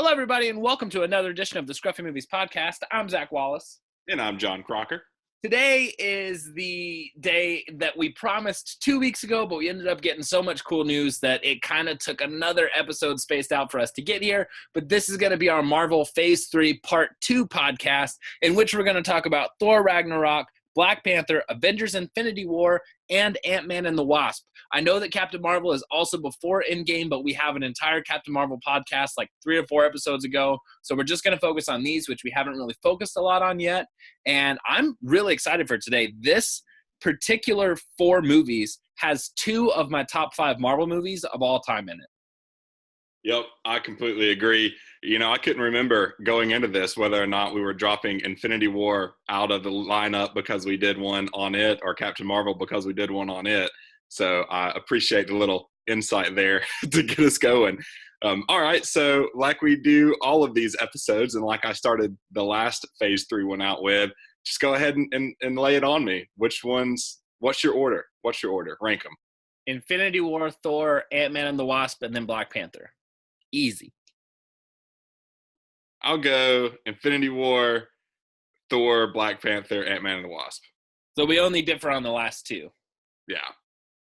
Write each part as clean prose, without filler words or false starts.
Hello, everybody, and welcome to another edition of the Scruffy Movies podcast. I'm Zach Wallace. And I'm John Crocker. Today is the day that we promised 2 weeks ago, but we ended up getting so much cool news that it kind of took another episode spaced out for us to get here. But this is going to be our Marvel Phase 3 Part 2 podcast, in which we're going to talk about Thor Ragnarok, Black Panther, Avengers Infinity War, and Ant-Man and the Wasp. I know that Captain Marvel is also before Endgame, but we have an entire Captain Marvel podcast like 3 or 4 episodes ago. So we're just going to focus on these, which we haven't really focused a lot on yet. And I'm really excited for today. This particular 4 movies has 2 of my top 5 Marvel movies of all time in it. Yep, I completely agree. I couldn't remember going into this whether or not we were dropping Infinity War out of the lineup because we did one on it or Captain Marvel because we did one on it. So I appreciate the little insight there to get us going. All right, so like we do all of these episodes, and like I started the last Phase 3 one out with, just go ahead and lay it on me. What's your order? Rank them. Infinity War, Thor, Ant-Man and the Wasp, and then Black Panther. Easy. I'll go Infinity War, Thor, Black Panther, Ant-Man and the Wasp. So we only differ on the last 2. Yeah.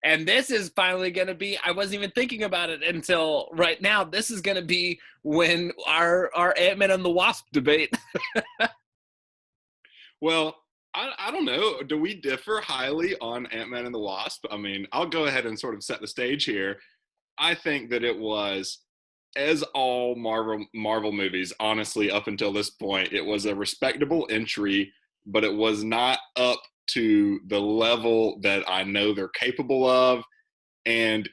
And this is finally going to be, I wasn't even thinking about it until right now. This is going to be when our Ant-Man and the Wasp debate. Well, I don't know. Do we differ highly on Ant-Man and the Wasp? I mean, I'll go ahead and sort of set the stage here. I think that it was, as all Marvel movies, honestly, up until this point, it was a respectable entry, but it was not up to the level that I know they're capable of. And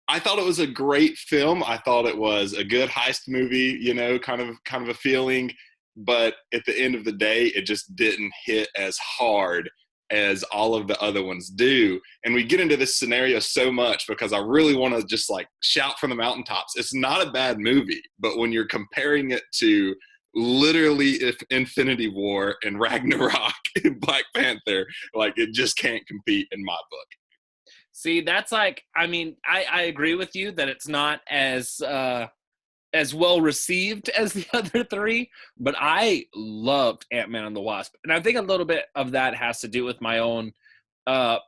I thought it was a great film. I thought it was a good heist movie, kind of a feeling. But at the end of the day, it just didn't hit as hard as all of the other ones do. And we get into this scenario so much because I really want to just like shout from the mountaintops. It's not a bad movie, but when you're comparing it to literally Infinity War and Ragnarok and Black Panther, like it just can't compete in my book. See, that's like, I agree with you that it's not as well received as the other 3, but I loved Ant-Man and the Wasp. And I think a little bit of that has to do with my own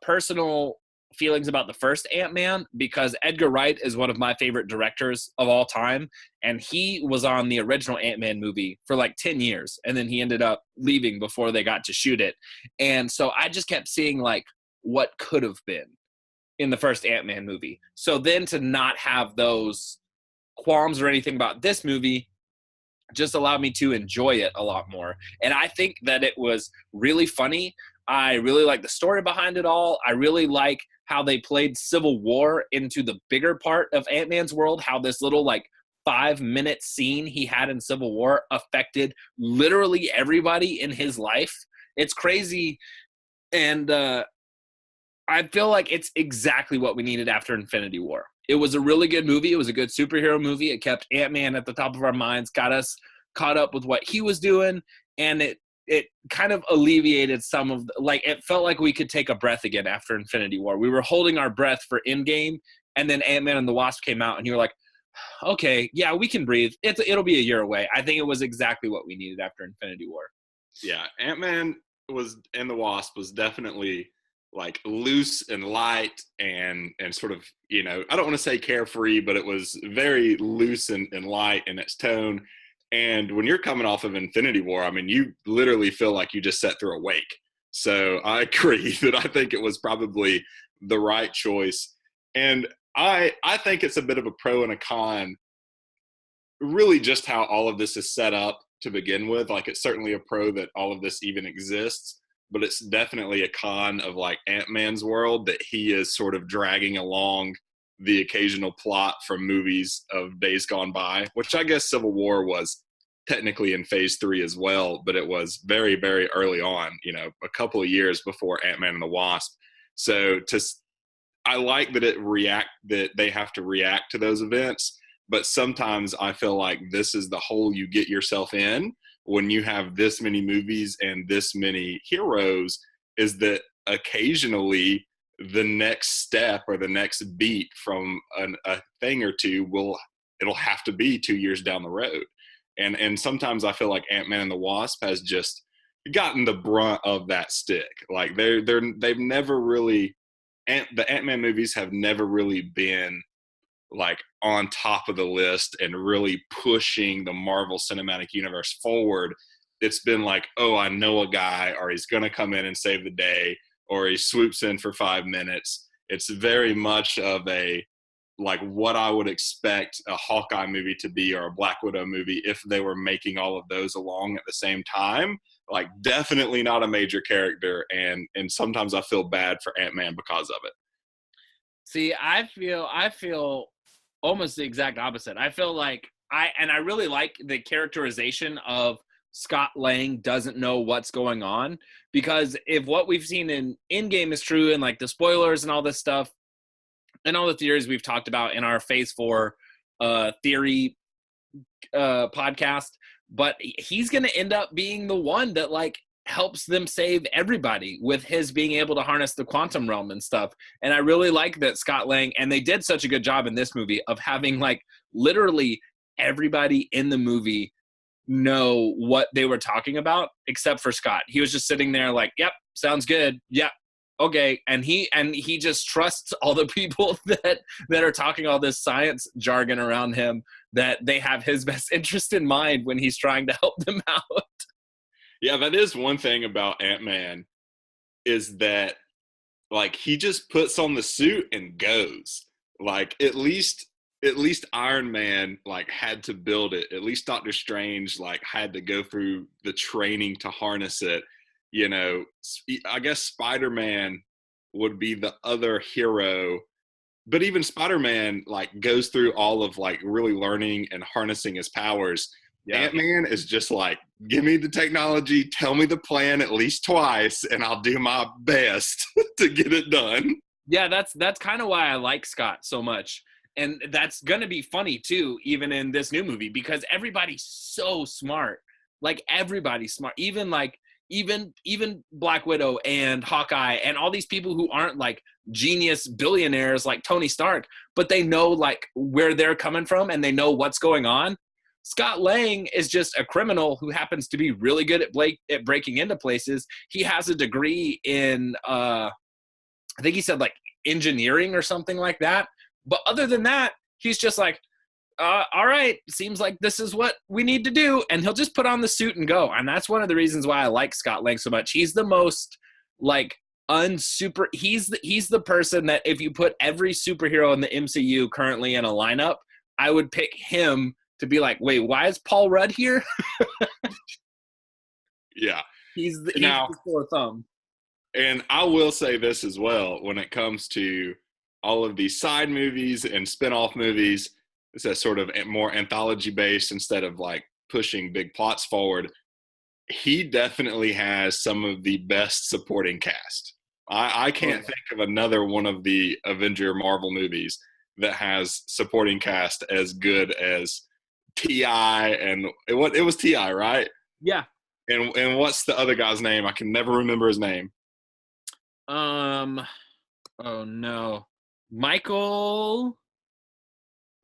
personal feelings about the first Ant-Man, because Edgar Wright is one of my favorite directors of all time. And he was on the original Ant-Man movie for like 10 years. And then he ended up leaving before they got to shoot it. And so I just kept seeing like what could have been in the first Ant-Man movie. So then to not have those qualms or anything about this movie just allowed me to enjoy it a lot more. And I think that it was really funny. I really like the story behind it all. I really like how they played Civil War into the bigger part of Ant-Man's world, how this little like 5-minute scene he had in Civil War affected literally everybody in his life. It's crazy. And I feel like it's exactly what we needed after Infinity War. It was a really good movie. It was a good superhero movie. It kept Ant-Man at the top of our minds, got us caught up with what he was doing, and it kind of alleviated some of it felt like we could take a breath again after Infinity War. We were holding our breath for Endgame, and then Ant-Man and the Wasp came out, and you were like, okay, yeah, we can breathe. It'll be a year away. I think it was exactly what we needed after Infinity War. Yeah, Ant-Man and the Wasp was definitely like loose and light and sort of, I don't want to say carefree, but it was very loose and light in its tone. And when you're coming off of Infinity War, I mean, you literally feel like you just sat through a wake. So I agree that I think it was probably the right choice. And I think it's a bit of a pro and a con, really just how all of this is set up to begin with. Like, it's certainly a pro that all of this even exists, but it's definitely a con of like Ant-Man's world that he is sort of dragging along the occasional plot from movies of days gone by, which I guess Civil War was technically in Phase 3 as well, but it was very, very early on, a couple of years before Ant-Man and the Wasp. So I like that they have to react to those events, but sometimes I feel like this is the hole you get yourself in when you have this many movies and this many heroes, is that occasionally the next step or the next beat from a thing or two it'll have to be 2 years down the road. And sometimes I feel like Ant-Man and the Wasp has just gotten the brunt of that stick. Like they've never really, the Ant-Man movies have never really been like on top of the list and really pushing the Marvel Cinematic Universe forward. It's been like, oh, I know a guy, or he's going to come in and save the day, or he swoops in for 5 minutes. It's very much of a, like, what I would expect a Hawkeye movie to be, or a Black Widow movie, if they were making all of those along at the same time. Like, definitely not a major character, and sometimes I feel bad for Ant-Man because of it. See, I feel almost the exact opposite. I feel like I really like the characterization of Scott Lang doesn't know what's going on, because if what we've seen in Endgame is true, and like the spoilers and all this stuff and all the theories we've talked about in our Phase 4 theory podcast, but he's going to end up being the one that like helps them save everybody with his being able to harness the quantum realm and stuff. And I really like that Scott Lang, and they did such a good job in this movie of having like literally everybody in the movie know what they were talking about except for Scott. He was just sitting there like, yep, sounds good. Yep. Okay. And he just trusts all the people that are talking all this science jargon around him, that they have his best interest in mind when he's trying to help them out. Yeah, that is one thing about Ant-Man, is that like he just puts on the suit and goes. Like at least Iron Man like had to build it. At least Doctor Strange like had to go through the training to harness it. You know, I guess Spider-Man would be the other hero, but even Spider-Man like goes through all of like really learning and harnessing his powers. Yeah. Ant-Man is just like, give me the technology, tell me the plan at least twice, and I'll do my best to get it done. Yeah, that's kind of why I like Scott so much. And that's going to be funny too, even in this new movie, because everybody's so smart. Like everybody's smart. Even Black Widow and Hawkeye and all these people who aren't like genius billionaires like Tony Stark, but they know like where they're coming from and they know what's going on. Scott Lang is just a criminal who happens to be really good at breaking into places. He has a degree in, I think he said like engineering or something like that. But other than that, he's just like, all right, seems like this is what we need to do. And he'll just put on the suit and go. And that's one of the reasons why I like Scott Lang so much. He's the most like he's the person that if you put every superhero in the MCU currently in a lineup, I would pick him to be like, wait, why is Paul Rudd here? Yeah. He's the sore thumb. And I will say this as well, when it comes to all of these side movies and spin-off movies, it's a sort of more anthology-based instead of like pushing big plots forward. He definitely has some of the best supporting cast. I can't think of another one of the Avenger Marvel movies that has supporting cast as good as T.I. and it was T.I., right? Yeah. And what's the other guy's name? I can never remember his name. Oh no. Michael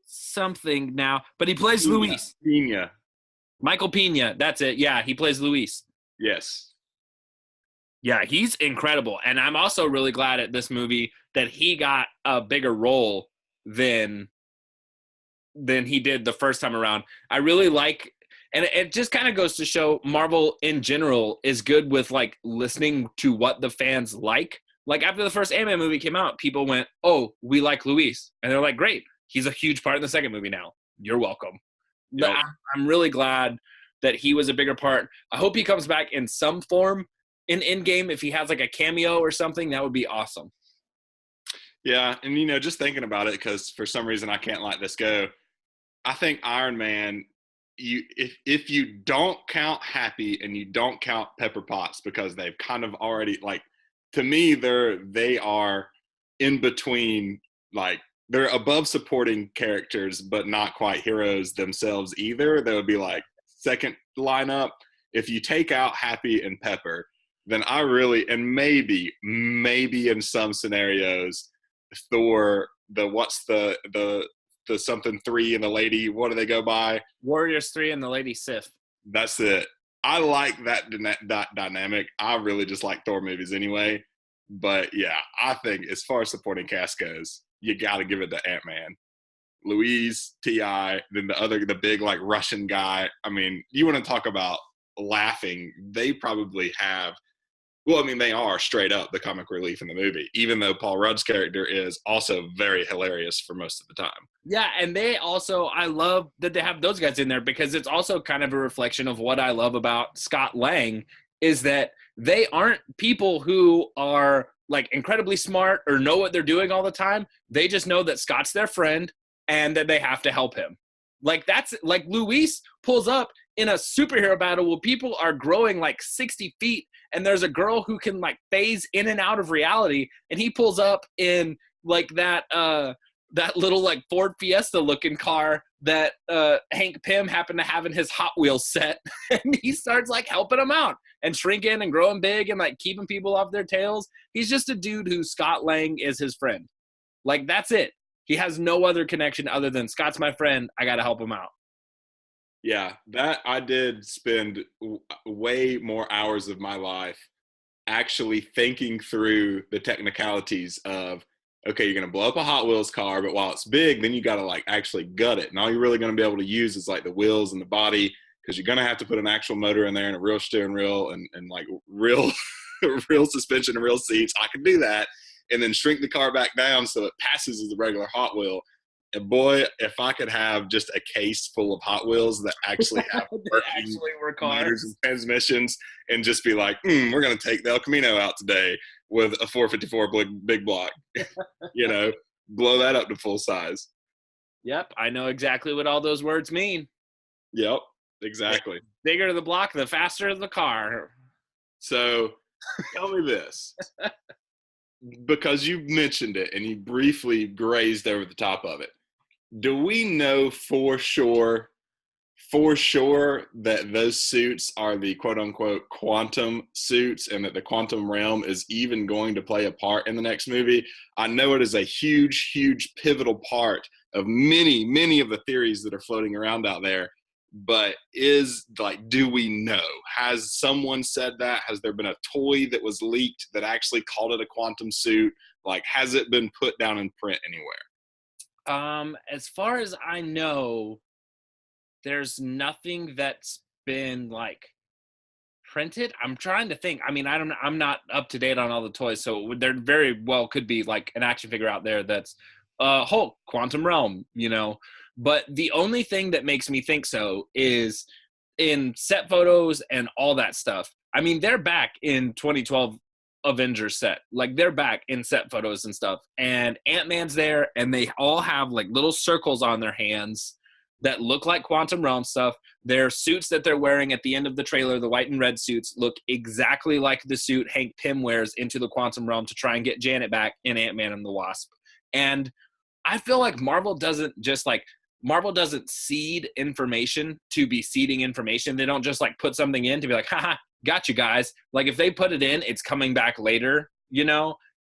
something now, but he plays Luis. Pena. Michael Pena, that's it. Yeah, he plays Luis. Yes. Yeah, he's incredible. And I'm also really glad at this movie that he got a bigger role than he did the first time around. I really like, and it just kind of goes to show Marvel in general is good with like listening to what the fans like. Like after the first Ant-Man movie came out, people went, oh, we like Luis. And they're like, great. He's a huge part in the second movie now. You're welcome. Yep. I'm really glad that he was a bigger part. I hope he comes back in some form in Endgame. If he has like a cameo or something, that would be awesome. Yeah, and just thinking about it, because for some reason I can't let this go. I think Iron Man, if you don't count Happy and you don't count Pepper Potts, because they've kind of already like, to me they are in between, like they're above supporting characters but not quite heroes themselves either. They would be like second lineup. If you take out Happy and Pepper, then I really, and maybe in some scenarios, Thor, the the something 3 and the lady, what do they go by? Warriors 3 and the Lady Sif. That's it. I like that dynamic. I really just like Thor movies anyway. But yeah, I think as far as supporting cast goes, you got to give it to Ant-Man. Louise, T.I., then the big like Russian guy. I mean, you want to talk about laughing. They probably have, well, I mean, they are straight up the comic relief in the movie, even though Paul Rudd's character is also very hilarious for most of the time. Yeah, and they also, I love that they have those guys in there because it's also kind of a reflection of what I love about Scott Lang is that they aren't people who are like incredibly smart or know what they're doing all the time. They just know that Scott's their friend and that they have to help him. Like that's like Luis pulls up in a superhero battle where people are growing like 60 feet and there's a girl who can like phase in and out of reality, and he pulls up in like that little like Ford Fiesta looking car that Hank Pym happened to have in his Hot Wheels set, and he starts like helping them out and shrinking and growing big and like keeping people off their tails. He's just a dude who Scott Lang is his friend. Like that's it. He has no other connection other than Scott's my friend. I got to help him out. Yeah, that I did spend way more hours of my life actually thinking through the technicalities of, okay, you're going to blow up a Hot Wheels car, but while it's big, then you got to like actually gut it. And all you're really going to be able to use is like the wheels and the body, because you're going to have to put an actual motor in there and a real steering wheel and like real, real suspension and real seats. I can do that. And then shrink the car back down so it passes as a regular Hot Wheel. And boy, if I could have just a case full of Hot Wheels that actually have working motors and transmissions, and just be like, we're going to take the El Camino out today with a 454 big block, blow that up to full size. Yep, I know exactly what all those words mean. Yep, exactly. The bigger the block, the faster the car. So tell me this. Because you've mentioned it and you briefly grazed over the top of it, do we know for sure that those suits are the quote-unquote quantum suits and that the quantum realm is even going to play a part in the next movie? I know it is a huge, huge pivotal part of many, many of the theories that are floating around out there. But do we know? Has someone said that? Has there been a toy that was leaked that actually called it a quantum suit? Like, has it been put down in print anywhere? As far as I know, there's nothing that's been like printed. I'm trying to think. I mean, I'm not up to date on all the toys, so there very well could be like an action figure out there that's Hulk, Quantum Realm, But the only thing that makes me think so is in set photos and all that stuff. I mean, they're back in 2012 Avengers set. Like, they're back in set photos and stuff. And Ant-Man's there, and they all have, like, little circles on their hands that look like Quantum Realm stuff. Their suits that they're wearing at the end of the trailer, the white and red suits, look exactly like the suit Hank Pym wears into the Quantum Realm to try and get Janet back in Ant-Man and the Wasp. And I feel like Marvel doesn't seed information to be seeding information. They don't just like put something in to be like, haha, got you guys. Like if they put it in, it's coming back later,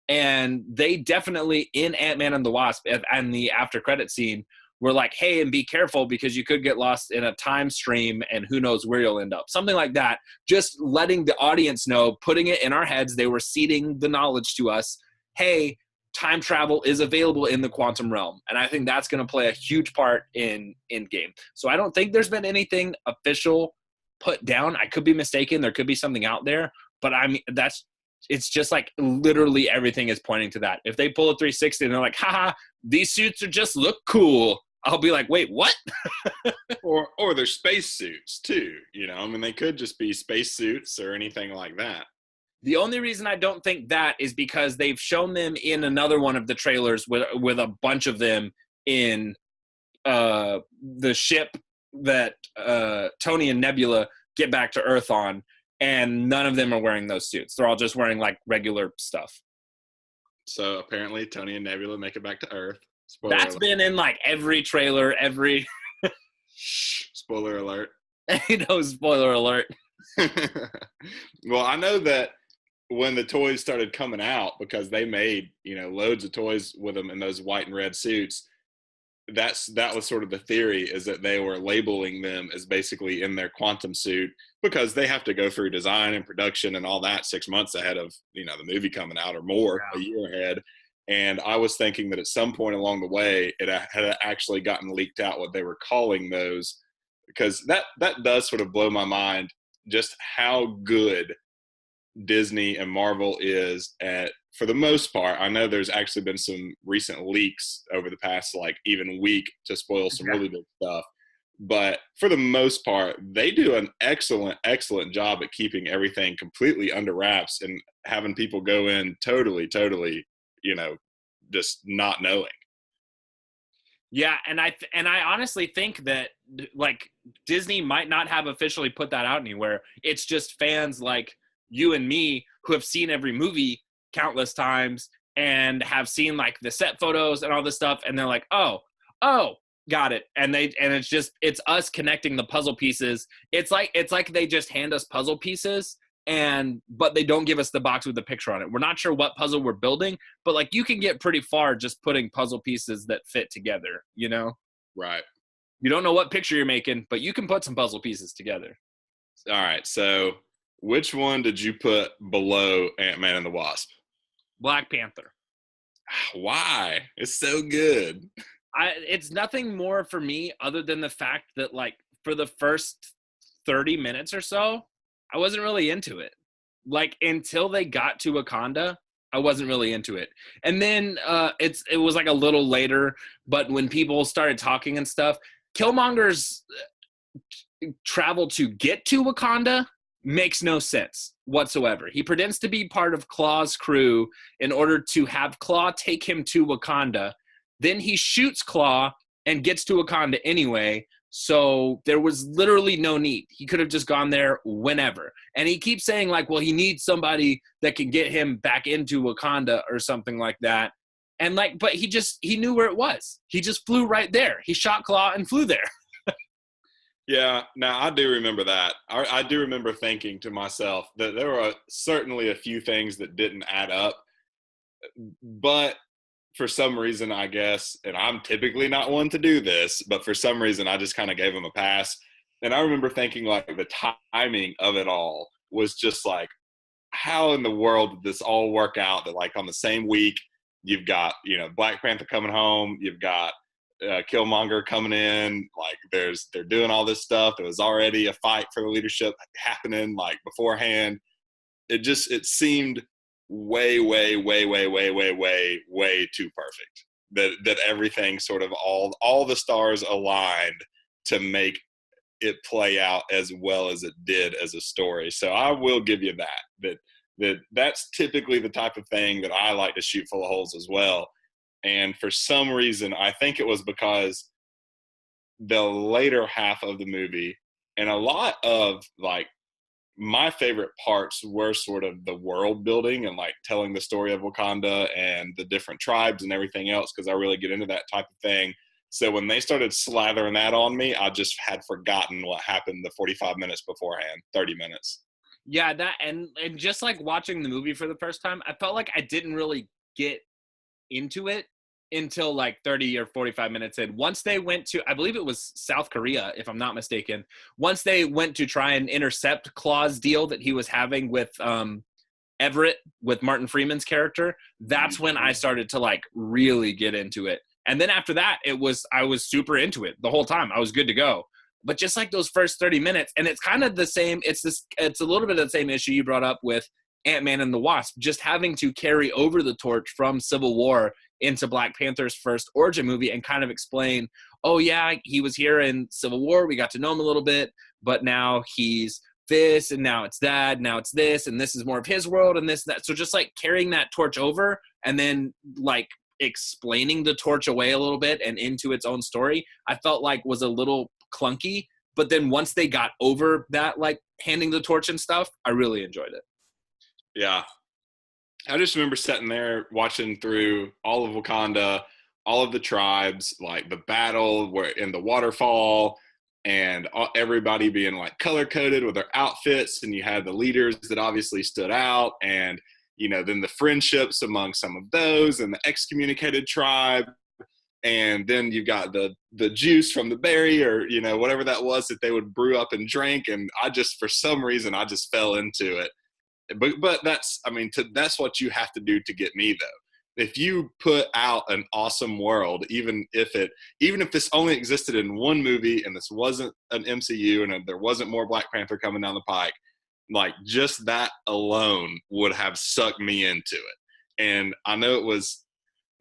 And they definitely in Ant-Man and the Wasp and the after credit scene were like, hey, and be careful because you could get lost in a time stream and who knows where you'll end up. Something like that. Just letting the audience know, putting it in our heads. They were seeding the knowledge to us. Hey, time travel is available in the quantum realm. And I think that's going to play a huge part in Endgame. So I don't think there's been anything official put down. I could be mistaken. There could be something out there. But I mean, it's just like literally everything is pointing to that. If they pull a 360 and they're like, haha, these suits just look cool, I'll be like, wait, what? or they're space suits too. I mean, they could just be space suits or anything like that. The only reason I don't think that is because they've shown them in another one of the trailers with a bunch of them in the ship that Tony and Nebula get back to Earth on, and none of them are wearing those suits. They're all just wearing like regular stuff. So apparently Tony and Nebula make it back to Earth. That's been in like every trailer, every spoiler alert. Spoiler alert. Well, I know that when the toys started coming out, because they made, loads of toys with them in those white and red suits, that was sort of the theory, is that they were labeling them as basically in their quantum suit because they have to go through design and production and all that 6 months ahead of, you know, the movie coming out, or more, a year ahead. And I was thinking that at some point along the way, it had actually gotten leaked out what they were calling those, because that does sort of blow my mind, just how good Disney and Marvel is at, for the most part. I know there's actually been some recent leaks over the past like even week to spoil some really big stuff, but for the most part, they do an excellent job at keeping everything completely under wraps and having people go in totally, you know, just not knowing. Yeah, and I honestly think that like Disney might not have officially put that out anywhere. It's just fans like you and me who have seen every movie countless times and have seen like the set photos and all this stuff, and they're like, oh, got it. And it's us connecting the puzzle pieces. It's like they just hand us puzzle pieces, but they don't give us the box with the picture on it. We're not sure what puzzle we're building, but like you can get pretty far just putting puzzle pieces that fit together, you know? Right. You don't know what picture you're making, but you can put some puzzle pieces together. All right. So which one did you put below Ant-Man and the Wasp? Black Panther. Why? It's so good. It's nothing more for me other than the fact that like for the first 30 minutes or so, I wasn't really into it. Like until they got to Wakanda, I wasn't really into it. And then it was like a little later, but when people started talking and stuff, Killmonger's travel to get to Wakanda makes no sense whatsoever. He pretends to be part of Claw's crew in order to have Claw take him to Wakanda. Then he shoots Claw and gets to Wakanda anyway. So there was literally no need. He could have just gone there whenever. And he keeps saying like, well, he needs somebody that can get him back into Wakanda or something like that. And like, but he knew where it was. He just flew right there. He shot Claw and flew there. Yeah, now I do remember that. I do remember thinking to myself that there were certainly a few things that didn't add up, but for some reason, I guess, and I'm typically not one to do this, but for some reason, I just kind of gave him a pass. And I remember thinking like the timing of it all was just like, how in the world did this all work out? That like on the same week, you've got, you know, Black Panther coming home, you've got Killmonger coming in, like they're doing all this stuff. There was already a fight for the leadership happening like beforehand. It seemed way too perfect. That everything sort of all the stars aligned to make it play out as well as it did as a story. So I will give you that's typically the type of thing that I like to shoot full of holes as well. And for some reason, I think it was because the later half of the movie and a lot of like my favorite parts were sort of the world building and like telling the story of Wakanda and the different tribes and everything else, because I really get into that type of thing. So when they started slathering that on me, I just had forgotten what happened the 45 minutes beforehand, 30 minutes. Yeah, that and just like watching the movie for the first time, I felt like I didn't really get into it until like 30 or 45 minutes in. Once they went to, I believe it was South Korea, if I'm not mistaken, once they went to try and intercept Claw's deal that he was having with Everett, with Martin Freeman's character, that's when I started to like really get into it. And then after that, I was super into it the whole time. I was good to go. But just like those first 30 minutes, and it's kind of the same, it's a little bit of the same issue you brought up with Ant-Man and the Wasp, just having to carry over the torch from Civil War into Black Panther's first origin movie and kind of explain, oh yeah, he was here in Civil War, we got to know him a little bit, but now he's this, and now it's that, now it's this, and this is more of his world, and this, and that. So just like carrying that torch over and then like explaining the torch away a little bit and into its own story, I felt like was a little clunky. But then once they got over that, like handing the torch and stuff, I really enjoyed it. Yeah. I just remember sitting there watching through all of Wakanda, all of the tribes, like the battle where in the waterfall, and everybody being like color coded with their outfits, and you had the leaders that obviously stood out, and you know then the friendships among some of those, and the excommunicated tribe, and then you got the juice from the berry, or whatever that was that they would brew up and drink, and I just, for some reason, I just fell into it. But that's what you have to do to get me, though. If you put out an awesome world, even if this only existed in one movie and this wasn't an MCU and there wasn't more Black Panther coming down the pike, like just that alone would have sucked me into it. And I know it was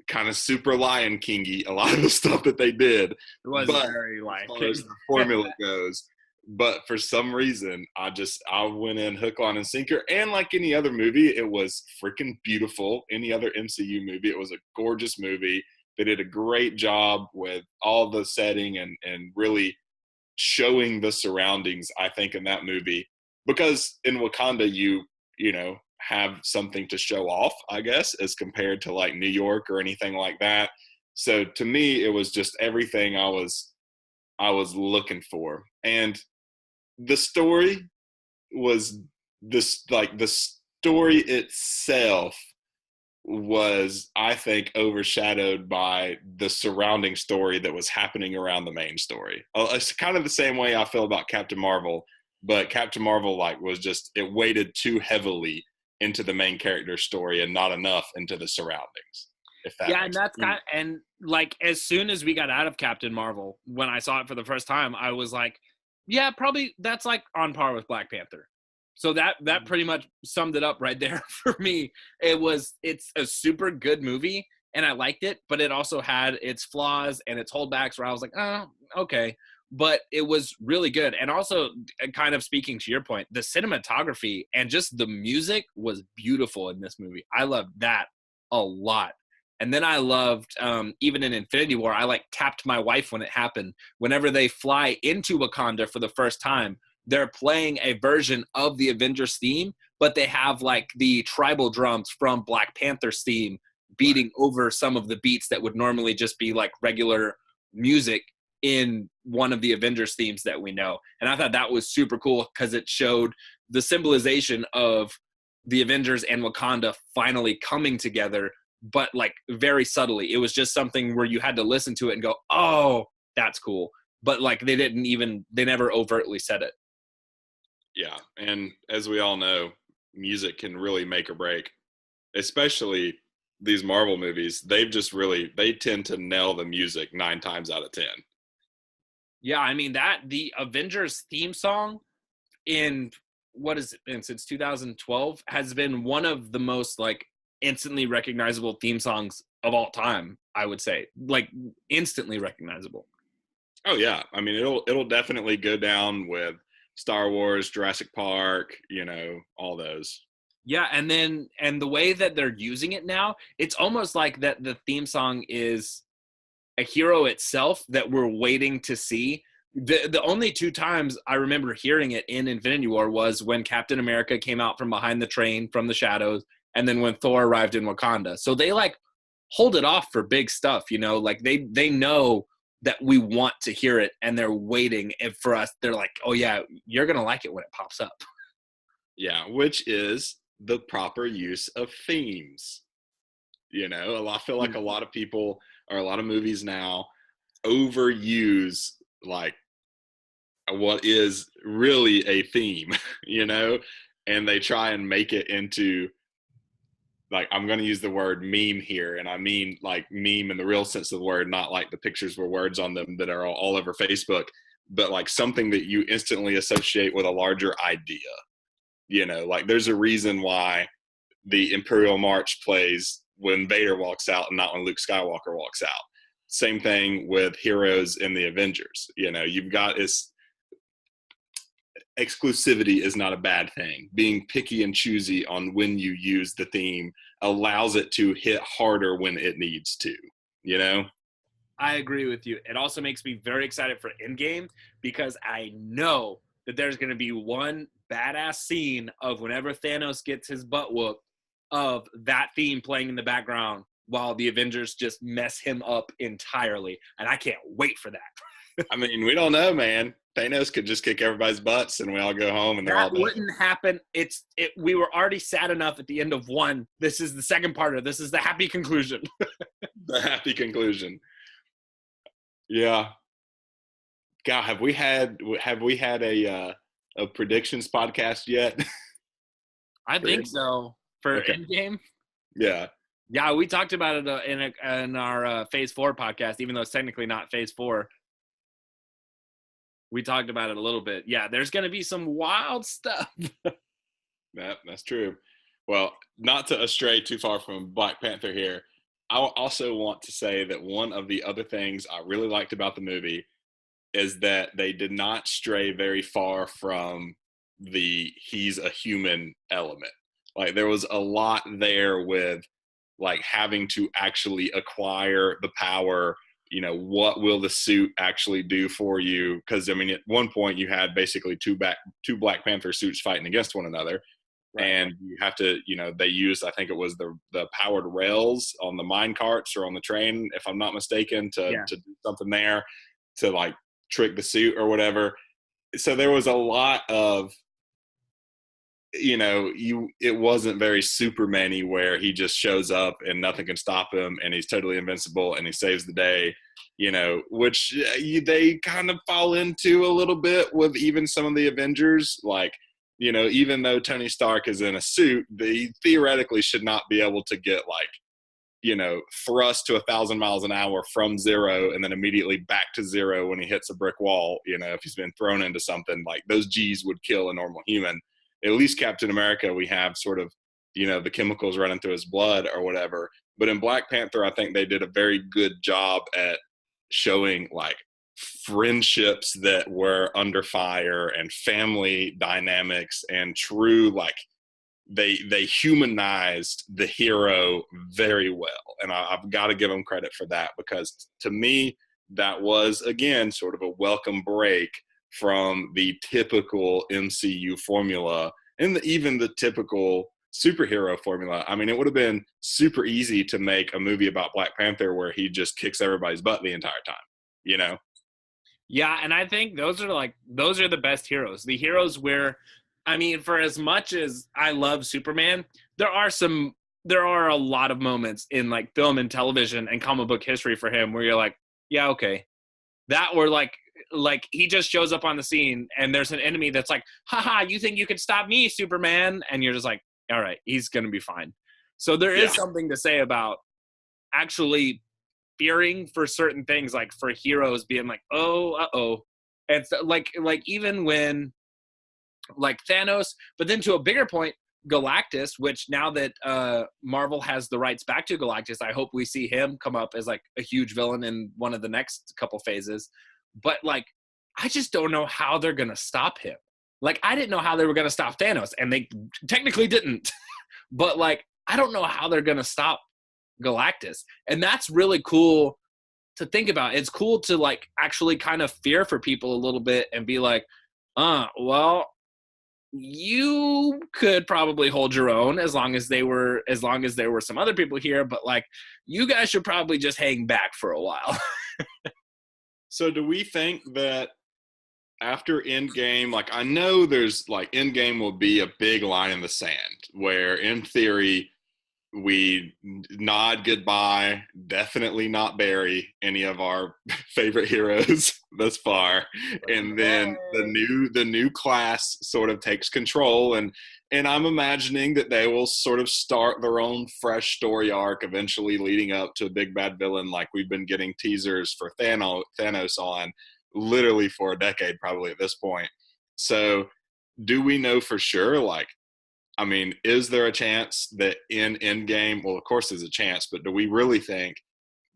kind of super Lion King-y, a lot of the stuff that they did. It was very Lion King. As far as the formula goes. But for some reason, I went in hook, line, and sinker. And like any other movie, it was freaking beautiful. Any other MCU movie, it was a gorgeous movie. They did a great job with all the setting and really showing the surroundings, I think, in that movie. Because in Wakanda, you have something to show off, I guess, as compared to like New York or anything like that. So to me, it was just everything I was looking for. And the story was this, like, the story itself was, I think, overshadowed by the surrounding story that was happening around the main story. It's kind of the same way I feel about Captain Marvel, but Captain Marvel, like, was just, it weighted too heavily into the main character's story and not enough into the surroundings. And that's kind of, and like, as soon as we got out of Captain Marvel, when I saw it for the first time, I was like, yeah, probably that's like on par with Black Panther. So that pretty much summed it up right there for me. It's a super good movie and I liked it, but it also had its flaws and its holdbacks where I was like, oh, okay. But it was really good. And also, kind of speaking to your point, the cinematography and just the music was beautiful in this movie. I loved that a lot. And then I loved, even in Infinity War, I like tapped my wife when it happened. Whenever they fly into Wakanda for the first time, they're playing a version of the Avengers theme, but they have like the tribal drums from Black Panther's theme beating over some of the beats that would normally just be like regular music in one of the Avengers themes that we know. And I thought that was super cool because it showed the symbolization of the Avengers and Wakanda finally coming together, but like very subtly. It was just something where you had to listen to it and go, oh, that's cool. But like they never overtly said it. Yeah. And as we all know, music can really make or break, especially these Marvel movies. They tend to nail the music 9 times out of 10. Yeah. I mean, the Avengers theme song in what has it been since 2012 has been one of the most like instantly recognizable theme songs of all time, I would say. Like instantly recognizable. Oh yeah. I mean, it'll definitely go down with Star Wars, Jurassic Park, all those. Yeah, and the way that they're using it now, it's almost like that the theme song is a hero itself that we're waiting to see. The only 2 times I remember hearing it in Infinity War was when Captain America came out from behind the train from the shadows, and then when Thor arrived in Wakanda. So they like hold it off for big stuff, like they know that we want to hear it and they're waiting. And for us, they're like, oh yeah, you're going to like it when it pops up. Yeah. Which is the proper use of themes. I feel like a lot of people or a lot of movies now overuse like what is really a theme, and they try and make it into, like, I'm going to use the word meme here, and I mean like meme in the real sense of the word, not like the pictures with words on them that are all over Facebook, but like something that you instantly associate with a larger idea. Like there's a reason why the Imperial March plays when Vader walks out and not when Luke Skywalker walks out. Same thing with heroes in the Avengers. You've got this exclusivity is not a bad thing. Being picky and choosy on when you use the theme allows it to hit harder when it needs to, I agree with you. It also makes me very excited for Endgame because I know that there's going to be one badass scene of whenever Thanos gets his butt whooped of that theme playing in the background while the Avengers just mess him up entirely. And I can't wait for that. I mean, we don't know, man. Thanos could just kick everybody's butts and we all go home and they're all dead. That wouldn't happen. We were already sad enough at the end of 1. This is the second part of this is the happy conclusion. The happy conclusion. Yeah. God, have we had a predictions podcast yet? I For think Endgame? so. For Okay. Endgame, Yeah. yeah, we talked about it in our Phase 4 podcast, even though it's technically not Phase 4. We talked about it a little bit. Yeah, there's going to be some wild stuff. That's true. Well, not to stray too far from Black Panther here, I also want to say that one of the other things I really liked about the movie is that they did not stray very far from the he's a human element. Like there was a lot there with like having to actually acquire the power. What will the suit actually do for you? Because I mean, at one point you had basically two Black Panther suits fighting against one another, Right. and you have to, they used, I think it was the powered rails on the mine carts or on the train, if I'm not mistaken, to Yeah. do something there to like trick the suit or whatever. So there was a lot of, it wasn't very Superman-y where he just shows up and nothing can stop him and he's totally invincible and he saves the day, which they kind of fall into a little bit with even some of the Avengers. Like, even though Tony Stark is in a suit, they theoretically should not be able to get like, thrust to 1,000 miles an hour from zero and then immediately back to zero when he hits a brick wall. If he's been thrown into something, like those G's would kill a normal human. At least Captain America, we have sort of, the chemicals running through his blood or whatever. But in Black Panther, I think they did a very good job at showing like friendships that were under fire and family dynamics and true, like they humanized the hero very well, and I've got to give them credit for that, because to me that was again sort of a welcome break from the typical MCU formula and even the typical superhero formula. I mean, it would have been super easy to make a movie about Black Panther where he just kicks everybody's butt the entire time, you know? Yeah, and I think those are the best heroes. The heroes where, I mean, for as much as I love Superman, there are a lot of moments in like film and television and comic book history for him where you're like, yeah, okay. That were like he just shows up on the scene and there's an enemy that's like, haha, you think you can stop me, Superman? And you're just like, all right, he's gonna be fine. So there is Yeah. something to say about actually fearing for certain things, like for heroes being like, oh, uh-oh. And so, like even when like Thanos, but then to a bigger point, Galactus, which now that Marvel has the rights back to Galactus, I hope we see him come up as like a huge villain in one of the next couple phases. But like, I just don't know how they're gonna stop him. Like, I didn't know how they were gonna stop Thanos, and they technically didn't. But like, I don't know how they're gonna stop Galactus, and that's really cool to think about. It's cool to like actually kind of fear for people a little bit and be like, well, you could probably hold your own as long as there were some other people here, but like you guys should probably just hang back for a while. So do we think that after Endgame, like I know there's like Endgame will be a big line in the sand where in theory we nod goodbye, definitely not bury any of our favorite heroes thus far, and then the new class sort of takes control, and I'm imagining that they will sort of start their own fresh story arc, eventually leading up to a big bad villain, like we've been getting teasers for Thanos on literally for a decade probably at this point. So do we know for sure, like, I mean, is there a chance that in Endgame, well, of course there's a chance, but do we really think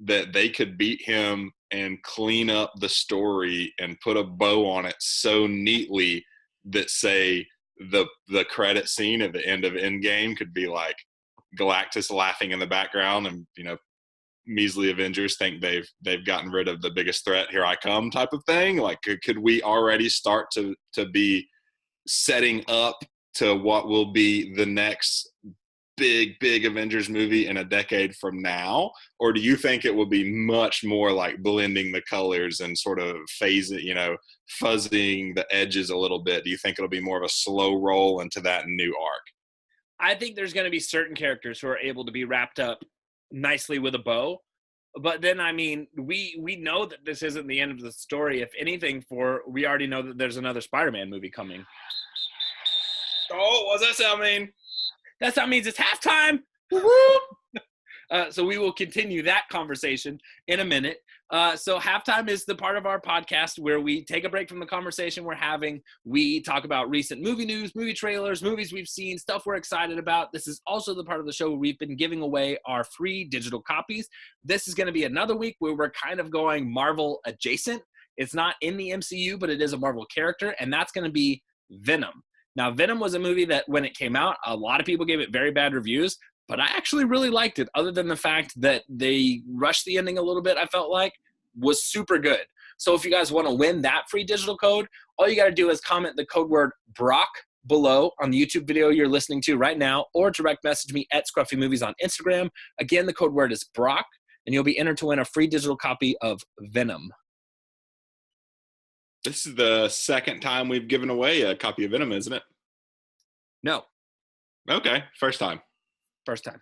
that they could beat him and clean up the story and put a bow on it so neatly that, say, the credit scene at the end of Endgame could be like Galactus laughing in the background, and measly Avengers think they've gotten rid of the biggest threat, here I come type of thing? Like, could we already start to be setting up to what will be the next big Avengers movie in a decade from now? Or do you think it will be much more like blending the colors and sort of phasing, fuzzing the edges a little bit? Do you think it'll be more of a slow roll into that new arc? I think there's going to be certain characters who are able to be wrapped up nicely with a bow. But then, I mean, we know that this isn't the end of the story. If anything, we already know that there's another Spider-Man movie coming. Oh, what's that sound mean? That sound means it's halftime. So we will continue that conversation in a minute. So halftime is the part of our podcast where we take a break from the conversation we're having. We talk about recent movie news, movie trailers, movies we've seen, stuff we're excited about. This is also the part of the show where we've been giving away our free digital copies. This is going to be another week where we're kind of going Marvel adjacent. It's not in the MCU, but it is a Marvel character, and that's going to be Venom. Now, Venom was a movie that when it came out, a lot of people gave it very bad reviews. But I actually really liked it, other than the fact that they rushed the ending a little bit, I felt like, was super good. So if you guys want to win that free digital code, all you got to do is comment the code word Brock below on the YouTube video you're listening to right now, or direct message me at Scruffy Movies on Instagram. Again, the code word is Brock, and you'll be entered to win a free digital copy of Venom. This is the second time we've given away a copy of Venom, isn't it? No. Okay, first time. First time.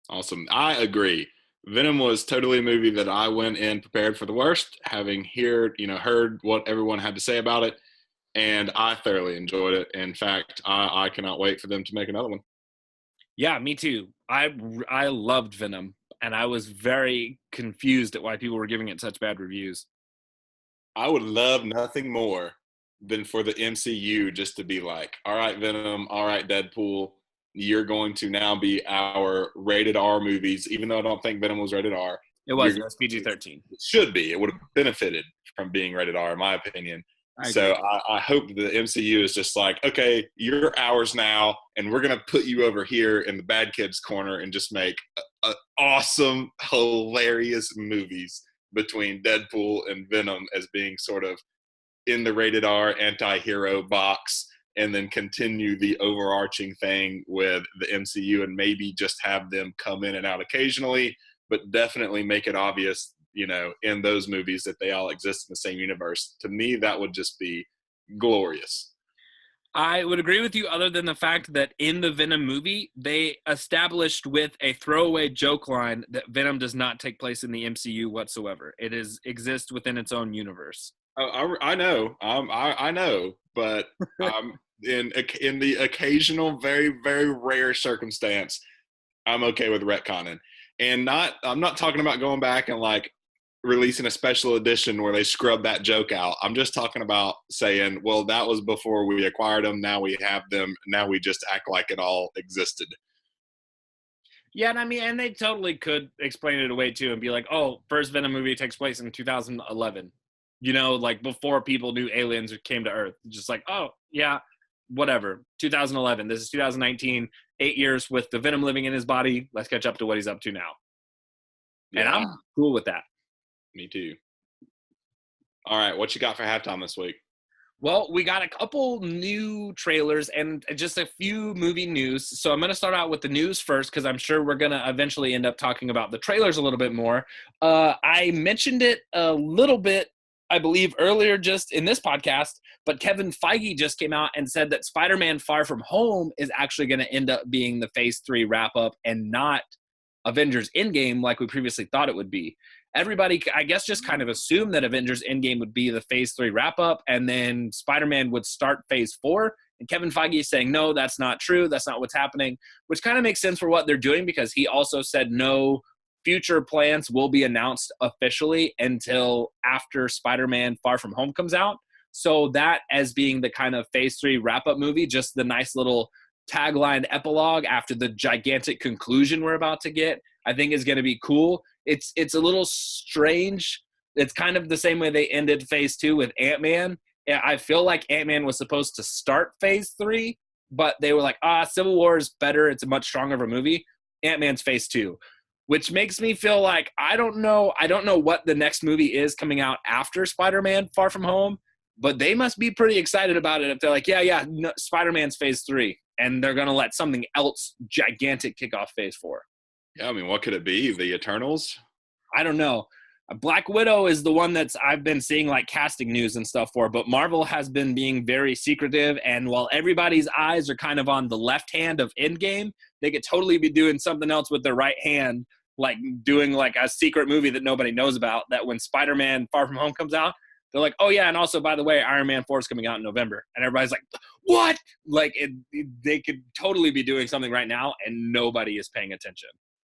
Awesome. I agree. Venom was totally a movie that I went in prepared for the worst, having heard what everyone had to say about it, and I thoroughly enjoyed it. In fact, I cannot wait for them to make another one. Yeah, me too. I loved Venom, and I was very confused at why people were giving it such bad reviews. I would love nothing more than for the MCU just to be like, all right, Venom, all right, Deadpool, you're going to now be our rated R movies, even though I don't think Venom was rated R. It was PG-13. It should be. It would have benefited from being rated R, in my opinion. So I hope the MCU is just like, okay, you're ours now, and we're going to put you over here in the bad kids corner and just make awesome, hilarious movies between Deadpool and Venom as being sort of in the rated R anti-hero box, and then continue the overarching thing with the MCU and maybe just have them come in and out occasionally, but definitely make it obvious, in those movies that they all exist in the same universe. To me, that would just be glorious. I would agree with you, other than the fact that in the Venom movie, they established with a throwaway joke line that Venom does not take place in the MCU whatsoever. It exists within its own universe. I know. I know, but in the occasional, very, very rare circumstance, I'm okay with retconning. And I'm not talking about going back and like releasing a special edition where they scrub that joke out. I'm just talking about saying, well, that was before we acquired them. Now we have them. Now we just act like it all existed. Yeah, and I mean, and they totally could explain it away too and be like, oh, first Venom movie takes place in 2011. Like before people knew aliens came to Earth. Just like, oh, yeah, whatever. 2011. This is 2019. 8 years with the Venom living in his body. Let's catch up to what he's up to now. Yeah. And I'm cool with that. Me too. All right, what you got for halftime this week? Well, we got a couple new trailers and just a few movie news. So I'm going to start out with the news first because I'm sure we're going to eventually end up talking about the trailers a little bit more. I mentioned it a little bit, I believe, earlier just in this podcast, but Kevin Feige just came out and said that Spider-Man Far From Home is actually going to end up being the Phase 3 wrap-up and not Avengers Endgame like we previously thought it would be. Everybody, I guess, just kind of assumed that Avengers Endgame would be the Phase 3 wrap-up, and then Spider-Man would start Phase 4. And Kevin Feige is saying, no, that's not true. That's not what's happening, which kind of makes sense for what they're doing because he also said no future plans will be announced officially until after Spider-Man Far From Home comes out. So that as being the kind of Phase 3 wrap-up movie, just the nice little tagline epilogue after the gigantic conclusion we're about to get, I think is going to be cool. It's a little strange. It's kind of the same way they ended Phase 2 with Ant-Man. I feel like Ant-Man was supposed to start Phase 3, but they were like, Civil War is better. It's a much stronger of a movie. Ant-Man's Phase 2, which makes me feel like I don't know what the next movie is coming out after Spider-Man Far From Home, but they must be pretty excited about it if they're like, no, Spider-Man's Phase 3, and they're going to let something else gigantic kick off Phase 4. Yeah, I mean, what could it be? The Eternals? I don't know. Black Widow is the one I've been seeing like casting news and stuff for, but Marvel has been being very secretive, and while everybody's eyes are kind of on the left hand of Endgame, they could totally be doing something else with their right hand like doing like a secret movie that nobody knows about, that when Spider-Man Far From Home comes out, they're like, oh yeah, and also by the way, Iron Man 4 is coming out in November, and everybody's like, what? Like they could totally be doing something right now, and nobody is paying attention.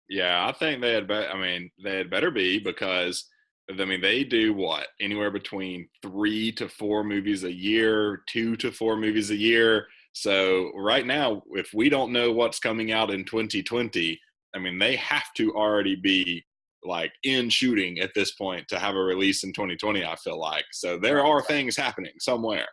Yeah, I think they had better. I mean, they had better be, because I mean they do what, anywhere between 3 to 4 movies a year, 2 to 4 movies a year. So right now, if we don't know what's coming out in 2020, I mean they have to already be like in shooting at this point to have a release in 2020. I feel like, so there are things happening somewhere.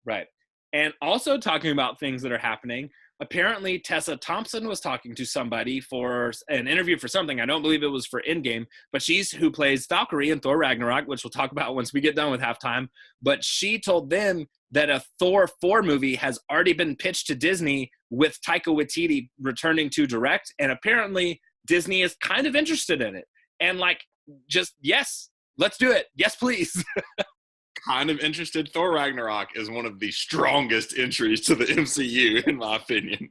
Right. And also talking about things that are happening, apparently Tessa Thompson was talking to somebody for an interview for something. I don't believe it was for Endgame, but she's who plays Valkyrie in Thor Ragnarok, which we'll talk about once we get done with halftime. But she told them that a Thor 4 movie has already been pitched to Disney with Taika Waititi returning to direct. And apparently Disney is kind of interested in it. And like, just, yes, let's do it. Yes, please. Kind of interested. Thor Ragnarok is one of the strongest entries to the MCU, in my opinion.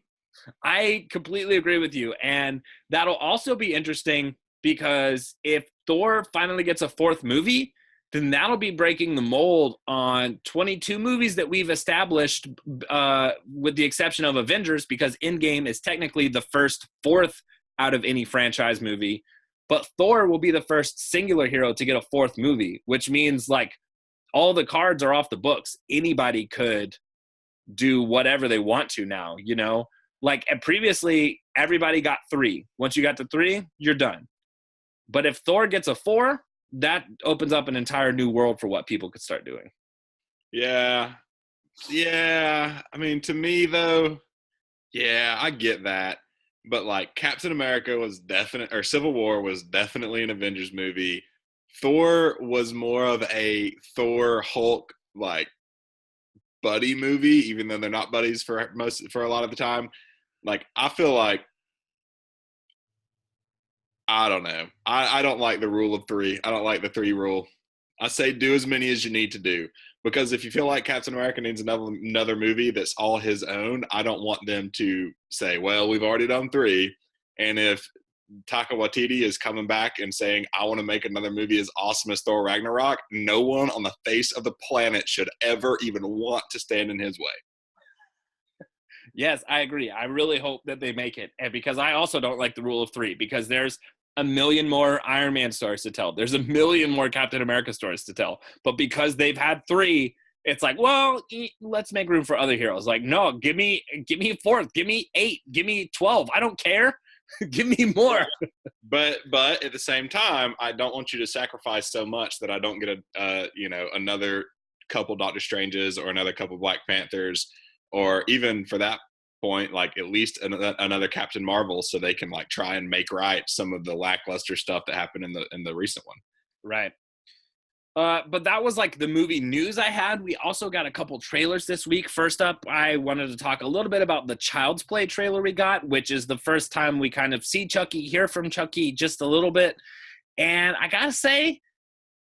I completely agree with you. And that'll also be interesting because if Thor finally gets a 4th movie, then that'll be breaking the mold on 22 movies that we've established, with the exception of Avengers, because Endgame is technically the first 4th out of any franchise movie. But Thor will be the first singular hero to get a 4th movie, which means like all the cards are off the books. Anybody could do whatever they want to now, you know? Like previously, everybody got 3. Once you got to 3, you're done. But if Thor gets a 4, that opens up an entire new world for what people could start doing. Yeah. I mean, to me though, yeah, I get that. But like Captain America was definite, or Civil War was definitely an Avengers movie. Thor was more of a Thor Hulk like buddy movie, even though they're not buddies for a lot of the time. Like I feel like, I don't know. I don't like the rule of 3. I don't like the 3 rule. I say do as many as you need to do, because if you feel like Captain America needs another movie that's all his own, I don't want them to say, well, we've already done 3. And if Taika Waititi is coming back and saying, I want to make another movie as awesome as Thor Ragnarok, no one on the face of the planet should ever even want to stand in his way. Yes, I agree. I really hope that they make it. And because I also don't like the rule of 3, because there's a million more Iron Man stories to tell. There's a million more Captain America stories to tell. But because they've had 3, it's like, well, let's make room for other heroes. Like, no, give me a 4th, give me 8, give me 12. I don't care. Give me more. But at the same time, I don't want you to sacrifice so much that I don't get another couple Doctor Stranges or another couple Black Panthers, or even for that point, like at least another Captain Marvel, so they can like try and make right some of the lackluster stuff that happened in the recent one. Right. But that was like the movie news I had. We also got a couple trailers this week. First up, I wanted to talk a little bit about the Child's Play trailer we got, which is the first time we kind of see Chucky, hear from Chucky just a little bit. And I gotta say,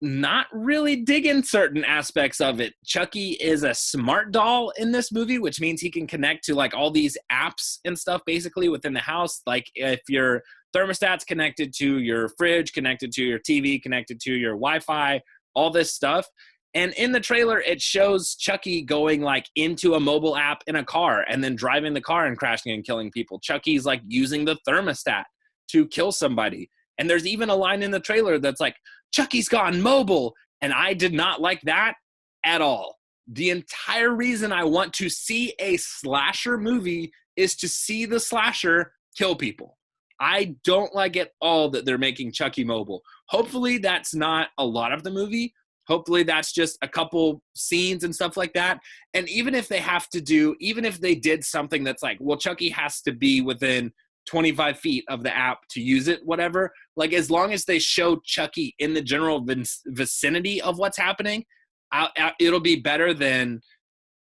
not really digging certain aspects of it. Chucky is a smart doll in this movie, which means he can connect to like all these apps and stuff basically within the house. Like if your thermostat's connected to your fridge, connected to your TV, connected to your Wi-Fi, all this stuff. And in the trailer, it shows Chucky going like into a mobile app in a car and then driving the car and crashing and killing people. Chucky's like using the thermostat to kill somebody. And there's even a line in the trailer that's like, Chucky's gone mobile. And I did not like that at all. The entire reason I want to see a slasher movie is to see the slasher kill people. I don't like at all that they're making Chucky mobile. Hopefully that's not a lot of the movie. Hopefully that's just a couple scenes and stuff like that. And even if they did something that's like, well, Chucky has to be within 25 feet of the app to use it, whatever. Like as long as they show Chucky in the general vicinity of what's happening, it'll be better than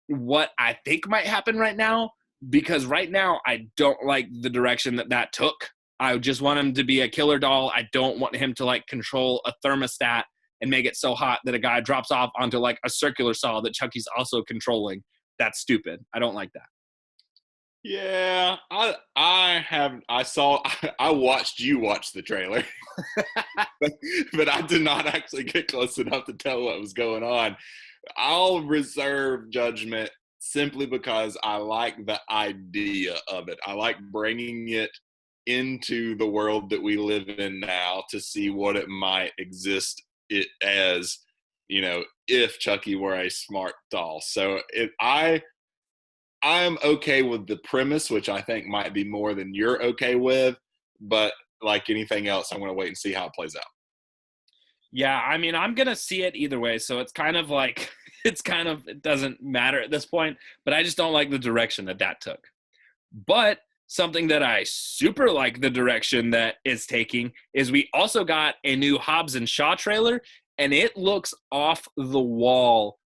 what I think might happen right now. Because right now I don't like the direction that took. I just want him to be a killer doll. I don't want him to like control a thermostat and make it so hot that a guy drops off onto like a circular saw that Chucky's also controlling. That's stupid. I don't like that. Yeah, I watched you watch the trailer, but I did not actually get close enough to tell what was going on. I'll reserve judgment simply because I like the idea of it. I like bringing it into the world that we live in now to see what it might exist it as, if Chucky were a smart doll. So I'm okay with the premise, which I think might be more than you're okay with, but like anything else, I'm going to wait and see how it plays out. Yeah, I mean, I'm gonna see it either way, so it's kind of like it doesn't matter at this point. But I just don't like the direction that took. But something that I super like the direction that it's taking is we also got a new Hobbs and Shaw trailer, and it looks off the wall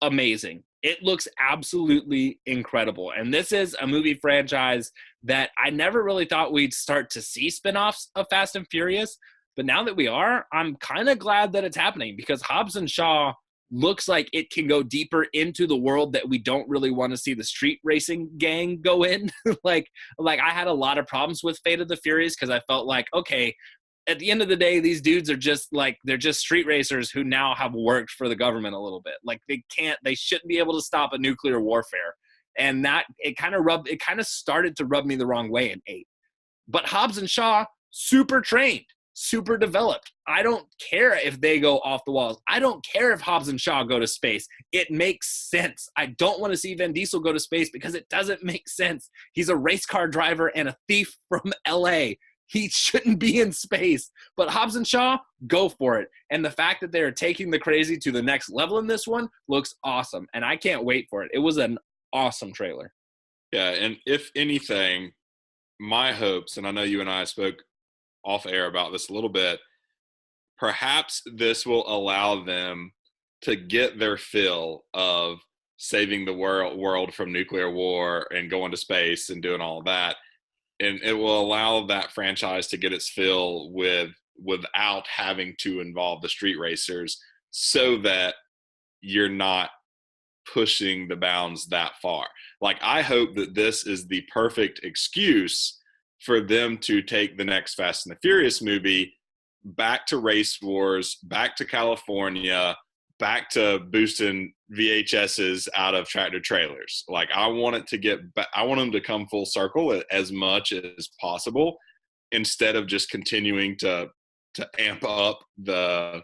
amazing. It looks absolutely incredible. And this is a movie franchise that I never really thought we'd start to see spinoffs of Fast and Furious. But now that we are, I'm kind of glad that it's happening because Hobbs and Shaw looks like it can go deeper into the world that we don't really want to see the street racing gang go in. like I had a lot of problems with Fate of the Furious because I felt like, okay, at the end of the day, these dudes are they're just street racers who now have worked for the government a little bit. Like they shouldn't be able to stop a nuclear warfare. And that it kind of started to rub me the wrong way in 8. But Hobbs and Shaw, super trained, super developed. I don't care if they go off the walls. I don't care if Hobbs and Shaw go to space. It makes sense. I don't want to see Vin Diesel go to space because it doesn't make sense. He's a race car driver and a thief from LA. He shouldn't be in space. But Hobbs and Shaw, go for it. And the fact that they're taking the crazy to the next level in this one looks awesome. And I can't wait for it. It was an awesome trailer. Yeah, and if anything, my hopes, and I know you and I spoke off air about this a little bit, perhaps this will allow them to get their fill of saving the world from nuclear war and going to space and doing all of that. And it will allow that franchise to get its fill without having to involve the street racers so that you're not pushing the bounds that far. Like, I hope that this is the perfect excuse for them to take the next Fast and the Furious movie back to race wars, back to California, back to boosting VHSs out of tractor trailers. Like, I want them to come full circle as much as possible instead of just continuing to amp up the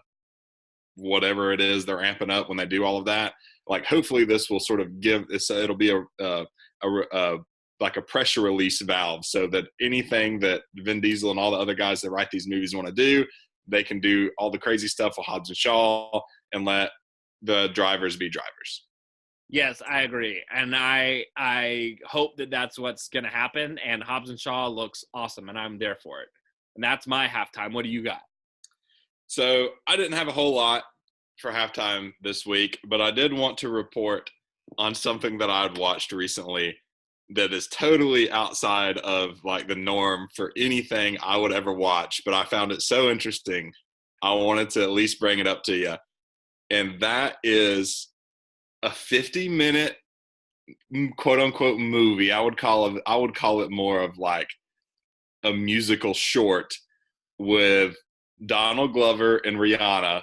whatever it is they're amping up when they do all of that. Like, hopefully this will sort of it'll be like a pressure release valve so that anything that Vin Diesel and all the other guys that write these movies want to do, they can do all the crazy stuff with Hobbs and Shaw and let the drivers be drivers. Yes, I agree. And I hope that that's what's going to happen. And Hobbs and Shaw looks awesome, and I'm there for it. And that's my halftime. What do you got? So I didn't have a whole lot for halftime this week, but I did want to report on something that I'd watched recently that is totally outside of like the norm for anything I would ever watch, but I found it so interesting. I wanted to at least bring it up to you. And that is a 50-minute quote unquote movie. I would call it more of like a musical short with Donald Glover and Rihanna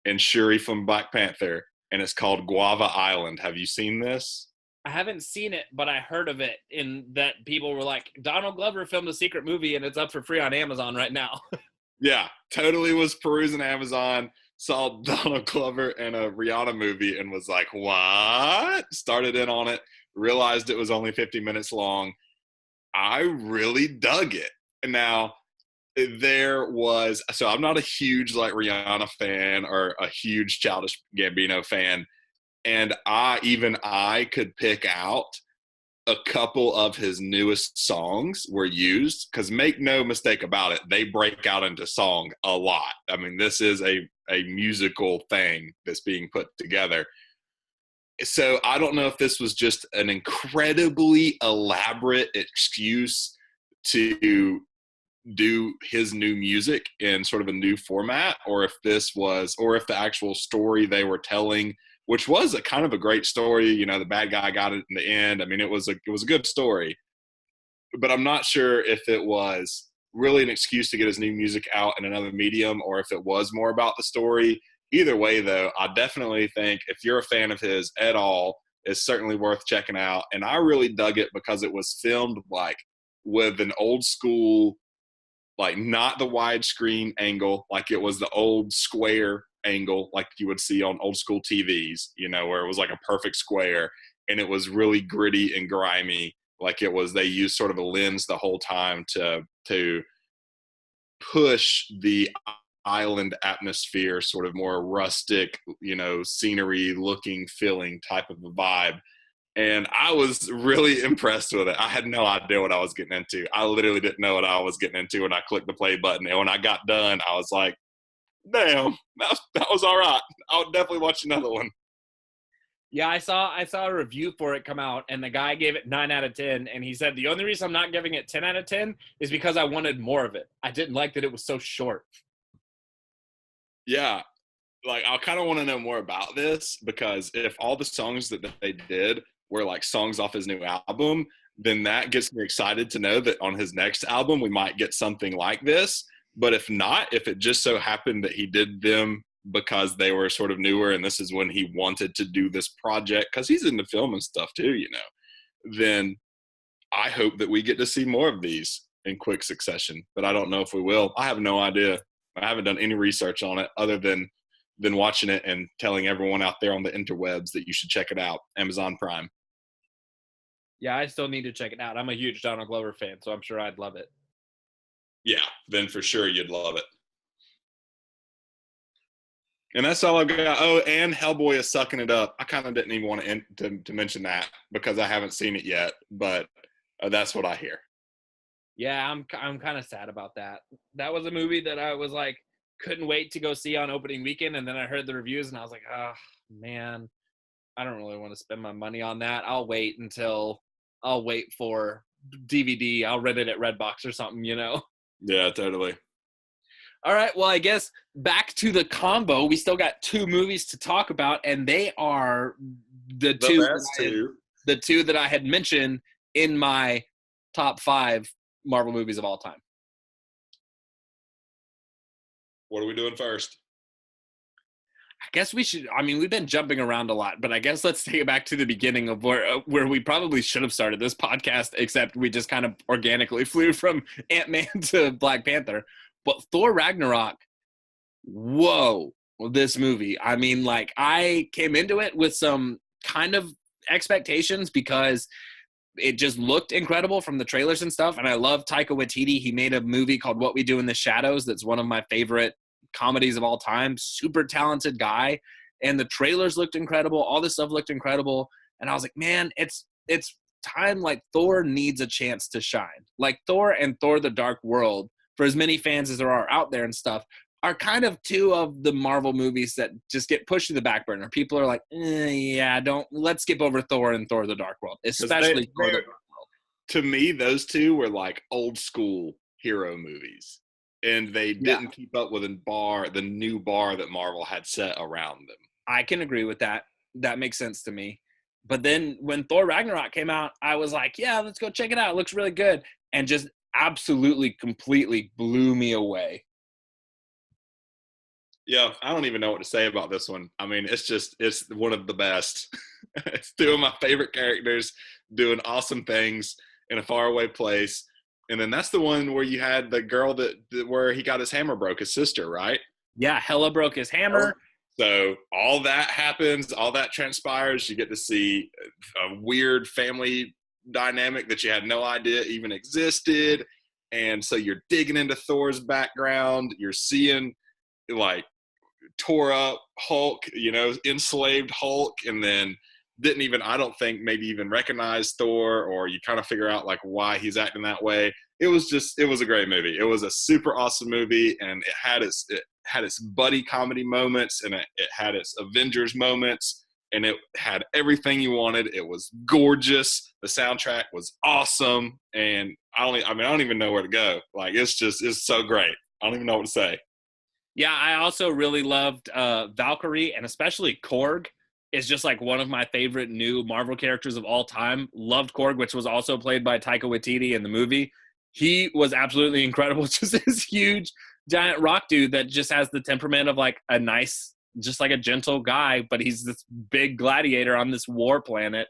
and Shuri from Black Panther, and it's called Guava Island. Have you seen this? I haven't seen it, but I heard of it in that people were like, Donald Glover filmed a secret movie and it's up for free on Amazon right now. Yeah, totally was perusing Amazon, saw Donald Glover in a Rihanna movie and was like, what? Started in on it, realized it was only 50 minutes long. I really dug it. Now, so I'm not a huge like Rihanna fan or a huge Childish Gambino fan. And I could pick out a couple of his newest songs were used, because make no mistake about it, they break out into song a lot. I mean, this is a musical thing that's being put together. So I don't know if this was just an incredibly elaborate excuse to do his new music in sort of a new format, or if the actual story they were telling, which was a kind of a great story. You know, the bad guy got it in the end. I mean, it was a good story, but I'm not sure if it was really an excuse to get his new music out in another medium or if it was more about the story. Either way, though, I definitely think if you're a fan of his at all, it's certainly worth checking out. And I really dug it because it was filmed like with an old school, like not the widescreen angle, like it was the old square angle, like you would see on old school TVs, where it was like a perfect square, and it was really gritty and grimy. Like it was, they used sort of a lens the whole time to push the island atmosphere, sort of more rustic, scenery looking, feeling type of a vibe. And I was really impressed with it. I had no idea what I was getting into. I literally didn't know what I was getting into when I clicked the play button. And when I got done, I was like, damn, that was all right. I would definitely watch another one. Yeah, I saw a review for it come out, and the guy gave it 9 out of 10, and he said the only reason I'm not giving it 10 out of 10 is because I wanted more of it. I didn't like that it was so short. Yeah, like I kind of want to know more about this, because if all the songs that they did were like songs off his new album, then that gets me excited to know that on his next album we might get something like this. But if not, if it just so happened that he did them because they were sort of newer and this is when he wanted to do this project, because he's into film and stuff too, then I hope that we get to see more of these in quick succession. But I don't know if we will. I have no idea. I haven't done any research on it other than watching it and telling everyone out there on the interwebs that you should check it out. Amazon Prime. Yeah, I still need to check it out. I'm a huge Donald Glover fan, so I'm sure I'd love it. Yeah, then for sure you'd love it. And that's all I've got. Oh, and Hellboy is sucking it up. I kind of didn't even want to mention that because I haven't seen it yet, but that's what I hear. Yeah, I'm kind of sad about that. That was a movie that I was like, couldn't wait to go see on opening weekend, and then I heard the reviews, and I was like, oh, man, I don't really want to spend my money on that. I'll wait for DVD. I'll rent it at Redbox or something, Yeah, totally. All right, well, I guess back to the combo. We still got 2 movies to talk about, and they are the two that I had mentioned in my top 5 Marvel movies of all time. What are we doing first? I guess we should. I mean, we've been jumping around a lot, but I guess let's take it back to the beginning of where we probably should have started this podcast, except we just kind of organically flew from Ant-Man to Black Panther. But Thor Ragnarok, whoa, this movie. I mean, like, I came into it with some kind of expectations because it just looked incredible from the trailers and stuff. And I love Taika Waititi. He made a movie called What We Do in the Shadows. That's one of my favorite comedies of all time. Super talented guy. And the trailers looked incredible. All this stuff looked incredible. And I was like, man, it's time. Like, Thor needs a chance to shine. Like, Thor and Thor the Dark World, for as many fans as there are out there and stuff, are kind of 2 of the Marvel movies that just get pushed to the back burner. People are like, let's skip over Thor and Thor the Dark World, especially Thor the Dark World. To me, those 2 were like old school hero movies, and they didn't keep up with the new bar that Marvel had set around them. I can agree with that. That makes sense to me. But then when Thor Ragnarok came out, I was like, yeah, let's go check it out. It looks really good. And just absolutely, completely blew me away. Yeah, I don't even know what to say about this one. I mean, it's one of the best. It's 2 of my favorite characters doing awesome things in a faraway place. And then that's the one where you had the girl where he got his hammer broke, his sister, right? Yeah, Hela broke his hammer. So all that happens, all that transpires. You get to see a weird family dynamic that you had no idea even existed. And so you're digging into Thor's background. You're seeing like tore up Hulk, enslaved Hulk, and then I don't think maybe even recognize Thor, or you kind of figure out like why he's acting that way. It was a great movie. It was a super awesome movie, and it had its buddy comedy moments, and it had its Avengers moments, and it had everything you wanted. It was gorgeous. The soundtrack was awesome, and I don't even know where to go. Like, it's so great. I don't even know what to say. Yeah, I also really loved Valkyrie and especially Korg. is just like one of my favorite new Marvel characters of all time. Loved Korg, which was also played by Taika Waititi in the movie. He was absolutely incredible. Just this huge giant rock dude that just has the temperament of like a nice, just like a gentle guy, but he's this big gladiator on this war planet.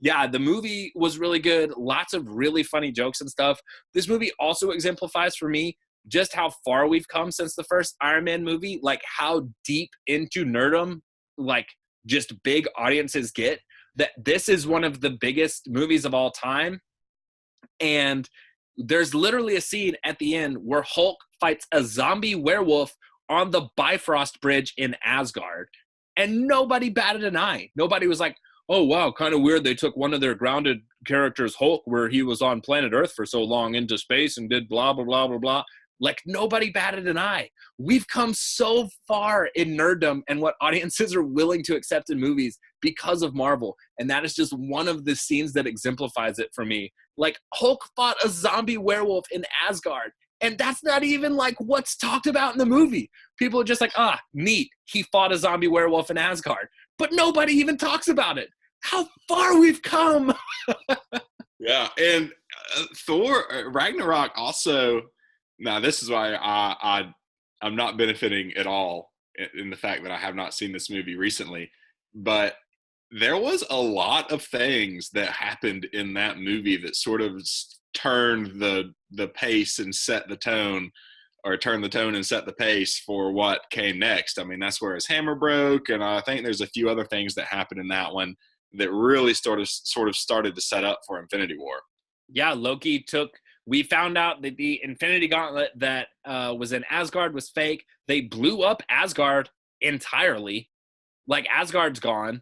Yeah, the movie was really good. Lots of really funny jokes and stuff. This movie also exemplifies for me just how far we've come since the first Iron Man movie, like how deep into nerdom, like just big audiences get, that this is one of the biggest movies of all time. And there's literally a scene at the end where Hulk fights a zombie werewolf on the Bifrost Bridge in Asgard. And nobody batted an eye. Nobody was like, oh, wow, kind of weird. They took one of their grounded characters, Hulk, where he was on planet Earth for so long, into space and did blah, blah, blah, blah, blah. Like, nobody batted an eye. We've come so far in nerddom and what audiences are willing to accept in movies because of Marvel. And that is just one of the scenes that exemplifies it for me. Like, Hulk fought a zombie werewolf in Asgard. And that's not even, like, what's talked about in the movie. People are just like, neat. He fought a zombie werewolf in Asgard. But nobody even talks about it. How far we've come. Yeah, and Thor Ragnarok also. Now, this is why I'm not benefiting at all in the fact that I have not seen this movie recently. But there was a lot of things that happened in that movie that sort of turned the pace and set the tone, or turned the tone and set the pace for what came next. I mean, that's where his hammer broke, and I think there's a few other things that happened in that one that really sort of started to set up for Infinity War. Yeah, we found out that the Infinity Gauntlet that was in Asgard was fake. They blew up Asgard entirely. Like, Asgard's gone.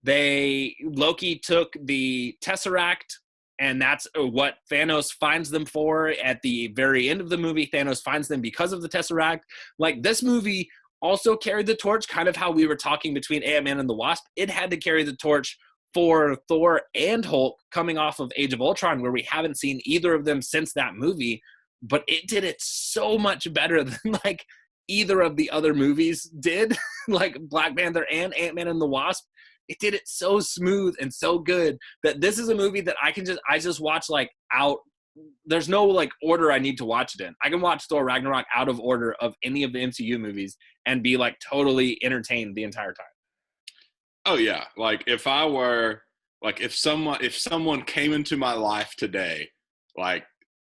Loki took the Tesseract, and that's what Thanos finds them for at the very end of the movie. Thanos finds them because of the Tesseract. Like, this movie also carried the torch, kind of how we were talking between Ant-Man and the Wasp. It had to carry the torch for Thor and Hulk coming off of Age of Ultron, where we haven't seen either of them since that movie, but it did it so much better than like either of the other movies did, like Black Panther and Ant-Man and the Wasp. It did it so smooth and so good that this is a movie that I just watch like out. There's no like order I need to watch it in. I can watch Thor Ragnarok out of order of any of the MCU movies and be like totally entertained the entire time. Oh yeah, like if someone came into my life today, like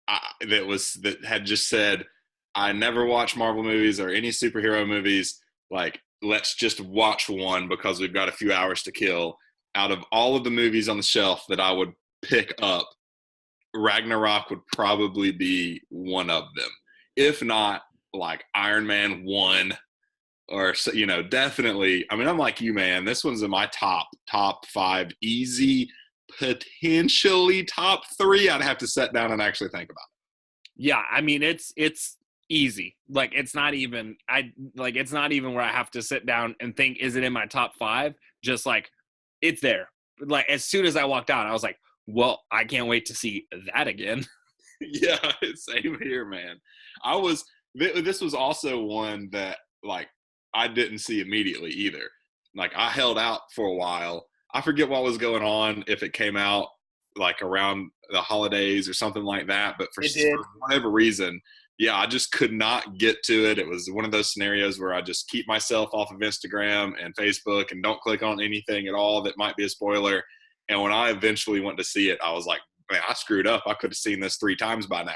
that had just said, I never watch Marvel movies or any superhero movies, like let's just watch one because we've got a few hours to kill. Out of all of the movies on the shelf that I would pick up, Ragnarok would probably be one of them. If not, like Iron Man 1, or, you know, definitely. I mean, I'm like you, man. This one's in my top 5, easy, potentially top 3. I'd have to sit down and actually think about it. Yeah, I mean, it's easy. Like, it's not even where I have to sit down and think, is it in my top 5? Just like, it's there. Like, as soon as I walked out, I was like, well, I can't wait to see that again. Yeah, same here, man. This was also one that, like, I didn't see immediately either. Like, I held out for a while. I forget what was going on, if it came out like around the holidays or something like that. But for whatever reason, yeah, I just could not get to it. It was one of those scenarios where I just keep myself off of Instagram and Facebook and don't click on anything at all that might be a spoiler. And when I eventually went to see it, I was like, man, I screwed up. I could have seen this 3 times by now.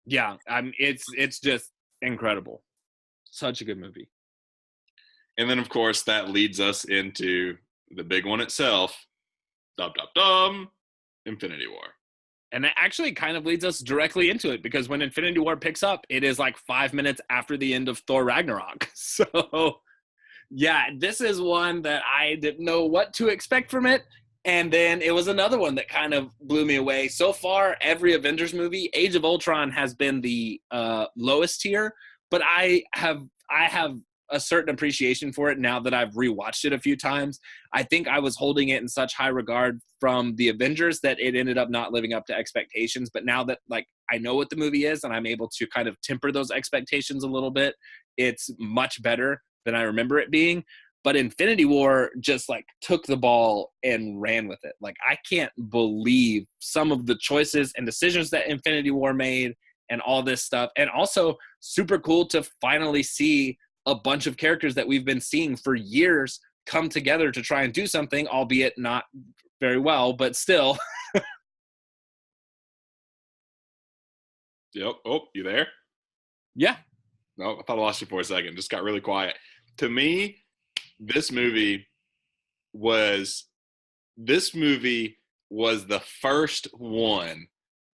Yeah, it's just incredible. Such a good movie. And then, of course, that leads us into the big one itself, Infinity War. And that actually kind of leads us directly into it, because when Infinity War picks up, it is like 5 minutes after the end of Thor Ragnarok. So, yeah, this is one that I didn't know what to expect from it. And then it was another one that kind of blew me away. So far, every Avengers movie, Age of Ultron has been the lowest tier, but I have a certain appreciation for it now that I've rewatched it a few times. I think I was holding it in such high regard from the Avengers that it ended up not living up to expectations. But now that, like, I know what the movie is and I'm able to kind of temper those expectations a little bit, it's much better than I remember it being. But Infinity War just like took the ball and ran with it. Like, I can't believe some of the choices and decisions that Infinity War made and all this stuff. And also super cool to finally see a bunch of characters that we've been seeing for years come together to try and do something, albeit not very well, but still. Yep. Oh, you there? Yeah. No, I thought I lost you for a second. Just got really quiet. To me, this movie was this movie was the first one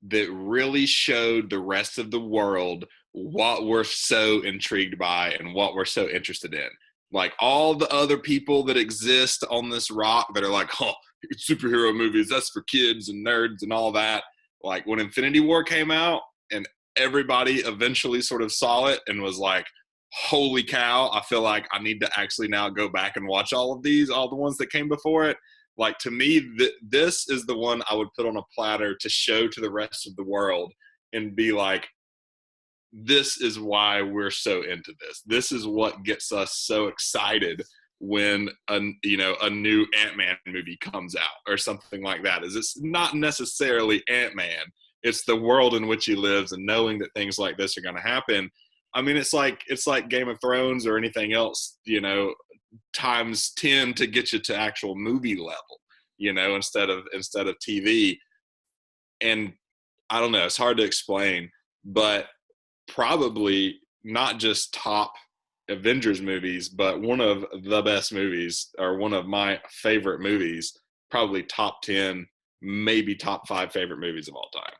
that really showed the rest of the world what we're so intrigued by and what we're so interested in. Like all the other people that exist on this rock that are like, oh, superhero movies, that's for kids and nerds and all that. Like when Infinity War came out and everybody eventually sort of saw it and was like, holy cow, I feel like I need to actually now go back and watch all of these, all the ones that came before it. Like to me, this is the one I would put on a platter to show to the rest of the world and be like, this is why we're so into this. This is what gets us so excited when a new Ant-Man movie comes out or something like that. Is it's not necessarily Ant-Man. It's the world in which he lives and knowing that things like this are going to happen. I mean, it's like Game of Thrones or anything else, times 10 to get you to actual movie level, instead of TV. And I don't know, it's hard to explain, but probably not just top Avengers movies, but one of the best movies or one of my favorite movies, probably top 10, maybe top 5 favorite movies of all time.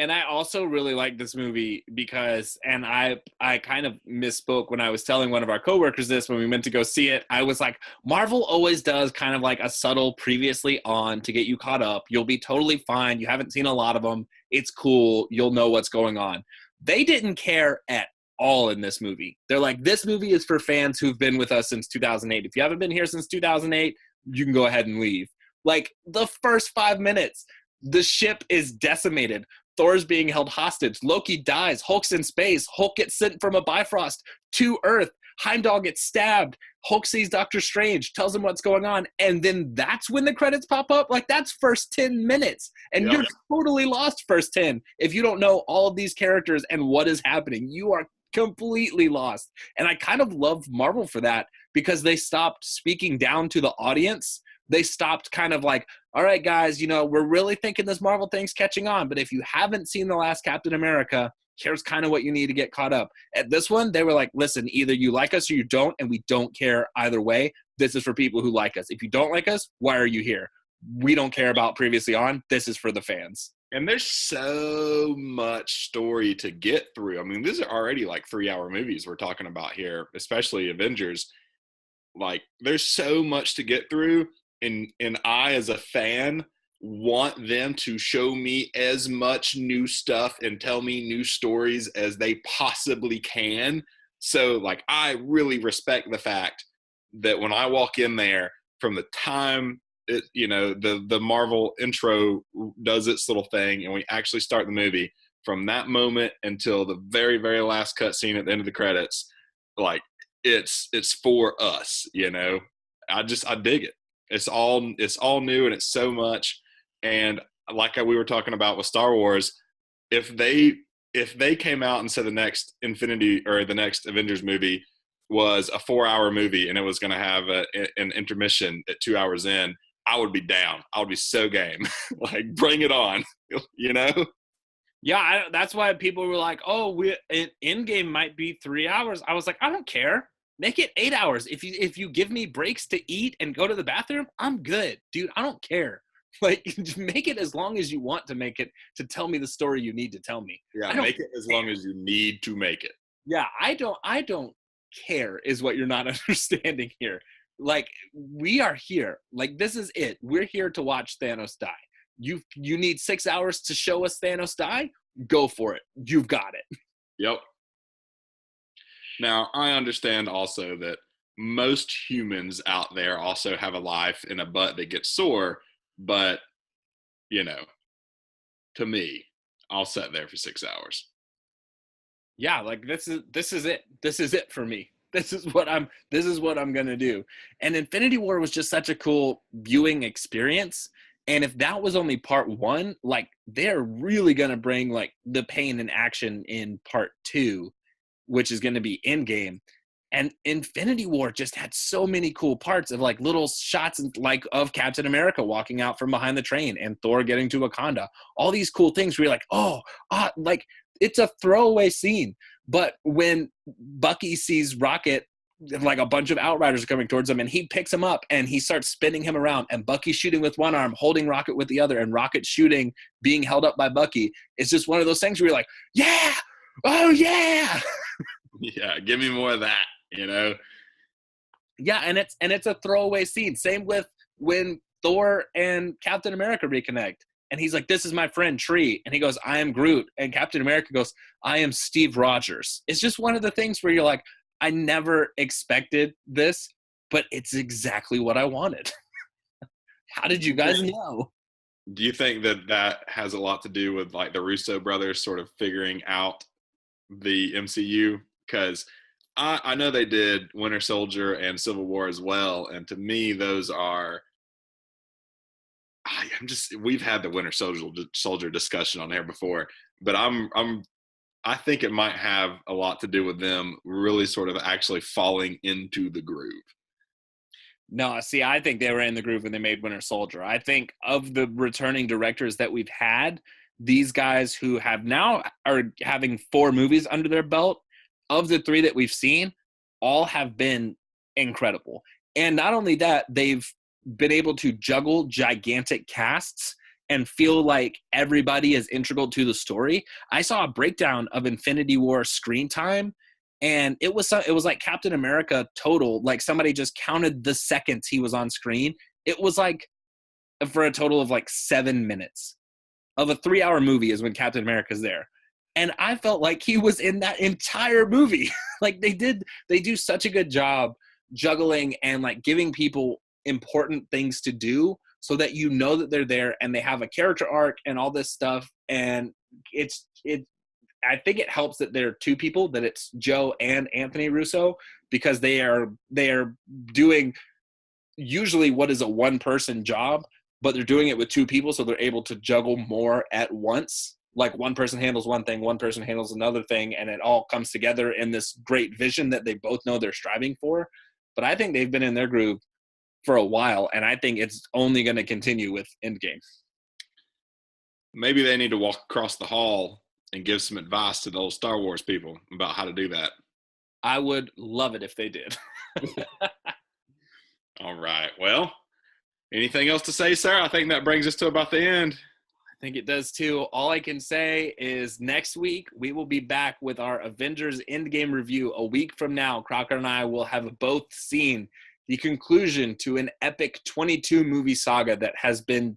And I also really like this movie because, and I kind of misspoke when I was telling one of our coworkers this when we went to go see it. I was like, Marvel always does kind of like a subtle previously on to get you caught up. You'll be totally fine. You haven't seen a lot of them. It's cool. You'll know what's going on. They didn't care at all in this movie. They're like, this movie is for fans who've been with us since 2008. If you haven't been here since 2008, you can go ahead and leave. Like the first 5 minutes, the ship is decimated. Thor's being held hostage. Loki dies. Hulk's in space. Hulk gets sent from a Bifrost to Earth. Heimdall gets stabbed. Hulk sees Doctor Strange, tells him what's going on, and then that's when the credits pop up? Like, that's first 10 minutes, and You're totally lost first 10 if you don't know all of these characters and what is happening. You are completely lost. And I kind of love Marvel for that because they stopped speaking down to the audience. They stopped kind of like, all right, guys, we're really thinking this Marvel thing's catching on, but if you haven't seen the last Captain America, here's kind of what you need to get caught up. At this one, they were like, listen, either you like us or you don't, and we don't care either way. This is for people who like us. If you don't like us, why are you here? We don't care about previously on. This is for the fans. And there's so much story to get through. I mean, these are already like 3-hour movies we're talking about here, especially Avengers. Like, there's so much to get through. And I, as a fan, want them to show me as much new stuff and tell me new stories as they possibly can. So, like, I really respect the fact that when I walk in there, from the time the Marvel intro does its little thing and we actually start the movie, from that moment until the very, very last cutscene at the end of the credits, like it's for us. I dig it. It's all new and it's so much. And like we were talking about with Star Wars, if they came out and said the next Infinity or the next Avengers movie was a 4-hour movie and it was going to have an intermission at 2 hours in, I would be down. I would be so game. Like, bring it on, Yeah, that's why people were like, oh, Endgame might be 3 hours. I was like, I don't care. Make it 8 hours. If you give me breaks to eat and go to the bathroom, I'm good, dude. I don't care. Like, just make it as long as you want to make it to tell me the story you need to tell me. Yeah, make it as long as you need to make it. Yeah, I don't care is what you're not understanding here. Like, we are here. Like, this is it. We're here to watch Thanos die. You need 6 hours to show us Thanos die? Go for it. You've got it. Yep. Now, I understand also that most humans out there also have a life and a butt that gets sore, but, to me, I'll sit there for 6 hours. Yeah, like this is it. This is it for me. this is what I'm gonna do. And Infinity War was just such a cool viewing experience. And if that was only part one, like they're really gonna bring like the pain and action in part two, which is gonna be Endgame. And Infinity War just had so many cool parts of like little shots like of Captain America walking out from behind the train and Thor getting to Wakanda. All these cool things where you're like, like it's a throwaway scene. But when Bucky sees Rocket, like a bunch of Outriders are coming towards him, and he picks him up and he starts spinning him around, and Bucky's shooting with one arm, holding Rocket with the other, and Rocket shooting, being held up by Bucky. It's just one of those things where you're like, yeah, oh yeah. Yeah, give me more of that, you know? Yeah, and it's a throwaway scene. Same with when Thor and Captain America reconnect. And he's like, this is my friend Tree. And he goes, I am Groot. And Captain America goes, I am Steve Rogers. It's just one of the things where you're like, I never expected this, but it's exactly what I wanted. How did you guys know? Do you think that has a lot to do with like the Russo brothers sort of figuring out the MCU? Because I know they did Winter Soldier and Civil War as well. And to me, those are, we've had the Winter Soldier discussion on there before, but I think it might have a lot to do with them really sort of actually falling into the groove. No, see, I think they were in the groove when they made Winter Soldier. I think of the returning directors that we've had, these guys who have now are having 4 movies under their belt, of the 3 that we've seen, all have been incredible. And not only that, they've been able to juggle gigantic casts and feel like everybody is integral to the story. I saw a breakdown of Infinity War screen time, and it was like Captain America total, like somebody just counted the seconds he was on screen. It was like for a total of like 7 minutes of a 3-hour movie is when Captain America's there. And I felt like he was in that entire movie. Like they do such a good job juggling and like giving people important things to do so that you know that they're there and they have a character arc and all this stuff. And I think it helps that there are 2 people, that it's Joe and Anthony Russo, because they are doing usually what is a 1-person job, but they're doing it with 2 people, so they're able to juggle more at once. Like one person handles one thing, one person handles another thing, and it all comes together in this great vision that they both know they're striving for. But I think they've been in their groove for a while, and I think it's only going to continue with Endgame. Maybe they need to walk across the hall and give some advice to those Star Wars people about how to do that. I would love it if they did. All right. Well, anything else to say, sir? I think that brings us to about the end. I think it does too. All I can say is next week we will be back with our Avengers Endgame review. A week from now, Crocker and I will have both seen the conclusion to an epic 22 movie saga that has been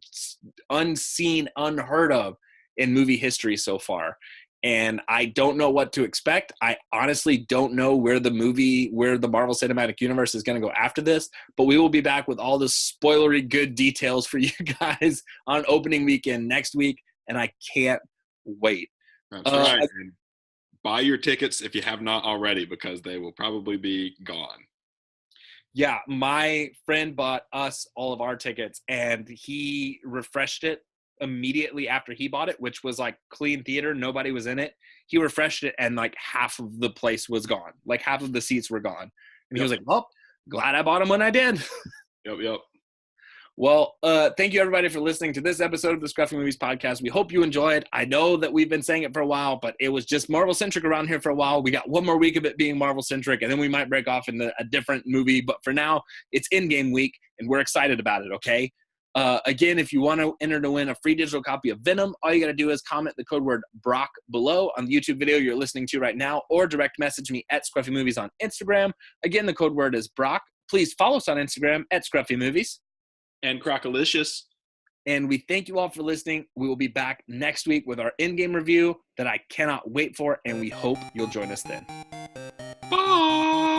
unseen, unheard of in movie history so far. And I don't know what to expect. I honestly don't know where the Marvel Cinematic Universe is going to go after this, but we will be back with all the spoilery good details for you guys on opening weekend next week, and I can't wait. That's right. And buy your tickets if you have not already, because they will probably be gone. Yeah, my friend bought us all of our tickets, and he refreshed it immediately after he bought it, which was like clean theater. Nobody was in it. He refreshed it, and like half of the place was gone. Like half of the seats were gone. And he was like, well, glad I bought them when I did. Yep. Well, thank you everybody for listening to this episode of the Scruffy Movies Podcast. We hope you enjoyed. I know that we've been saying it for a while, but it was just Marvel-centric around here for a while. We got one more week of it being Marvel-centric, and then we might break off into a different movie. But for now, it's Endgame week, and we're excited about it, okay? Again, if you want to enter to win a free digital copy of Venom, all you got to do is comment the code word Brock below on the YouTube video you're listening to right now, or direct message me at Scruffy Movies on Instagram. Again, the code word is Brock. Please follow us on Instagram at Scruffy Movies. And Crockalicious. And we thank you all for listening. We will be back next week with our Endgame review that I cannot wait for, and we hope you'll join us then. Bye!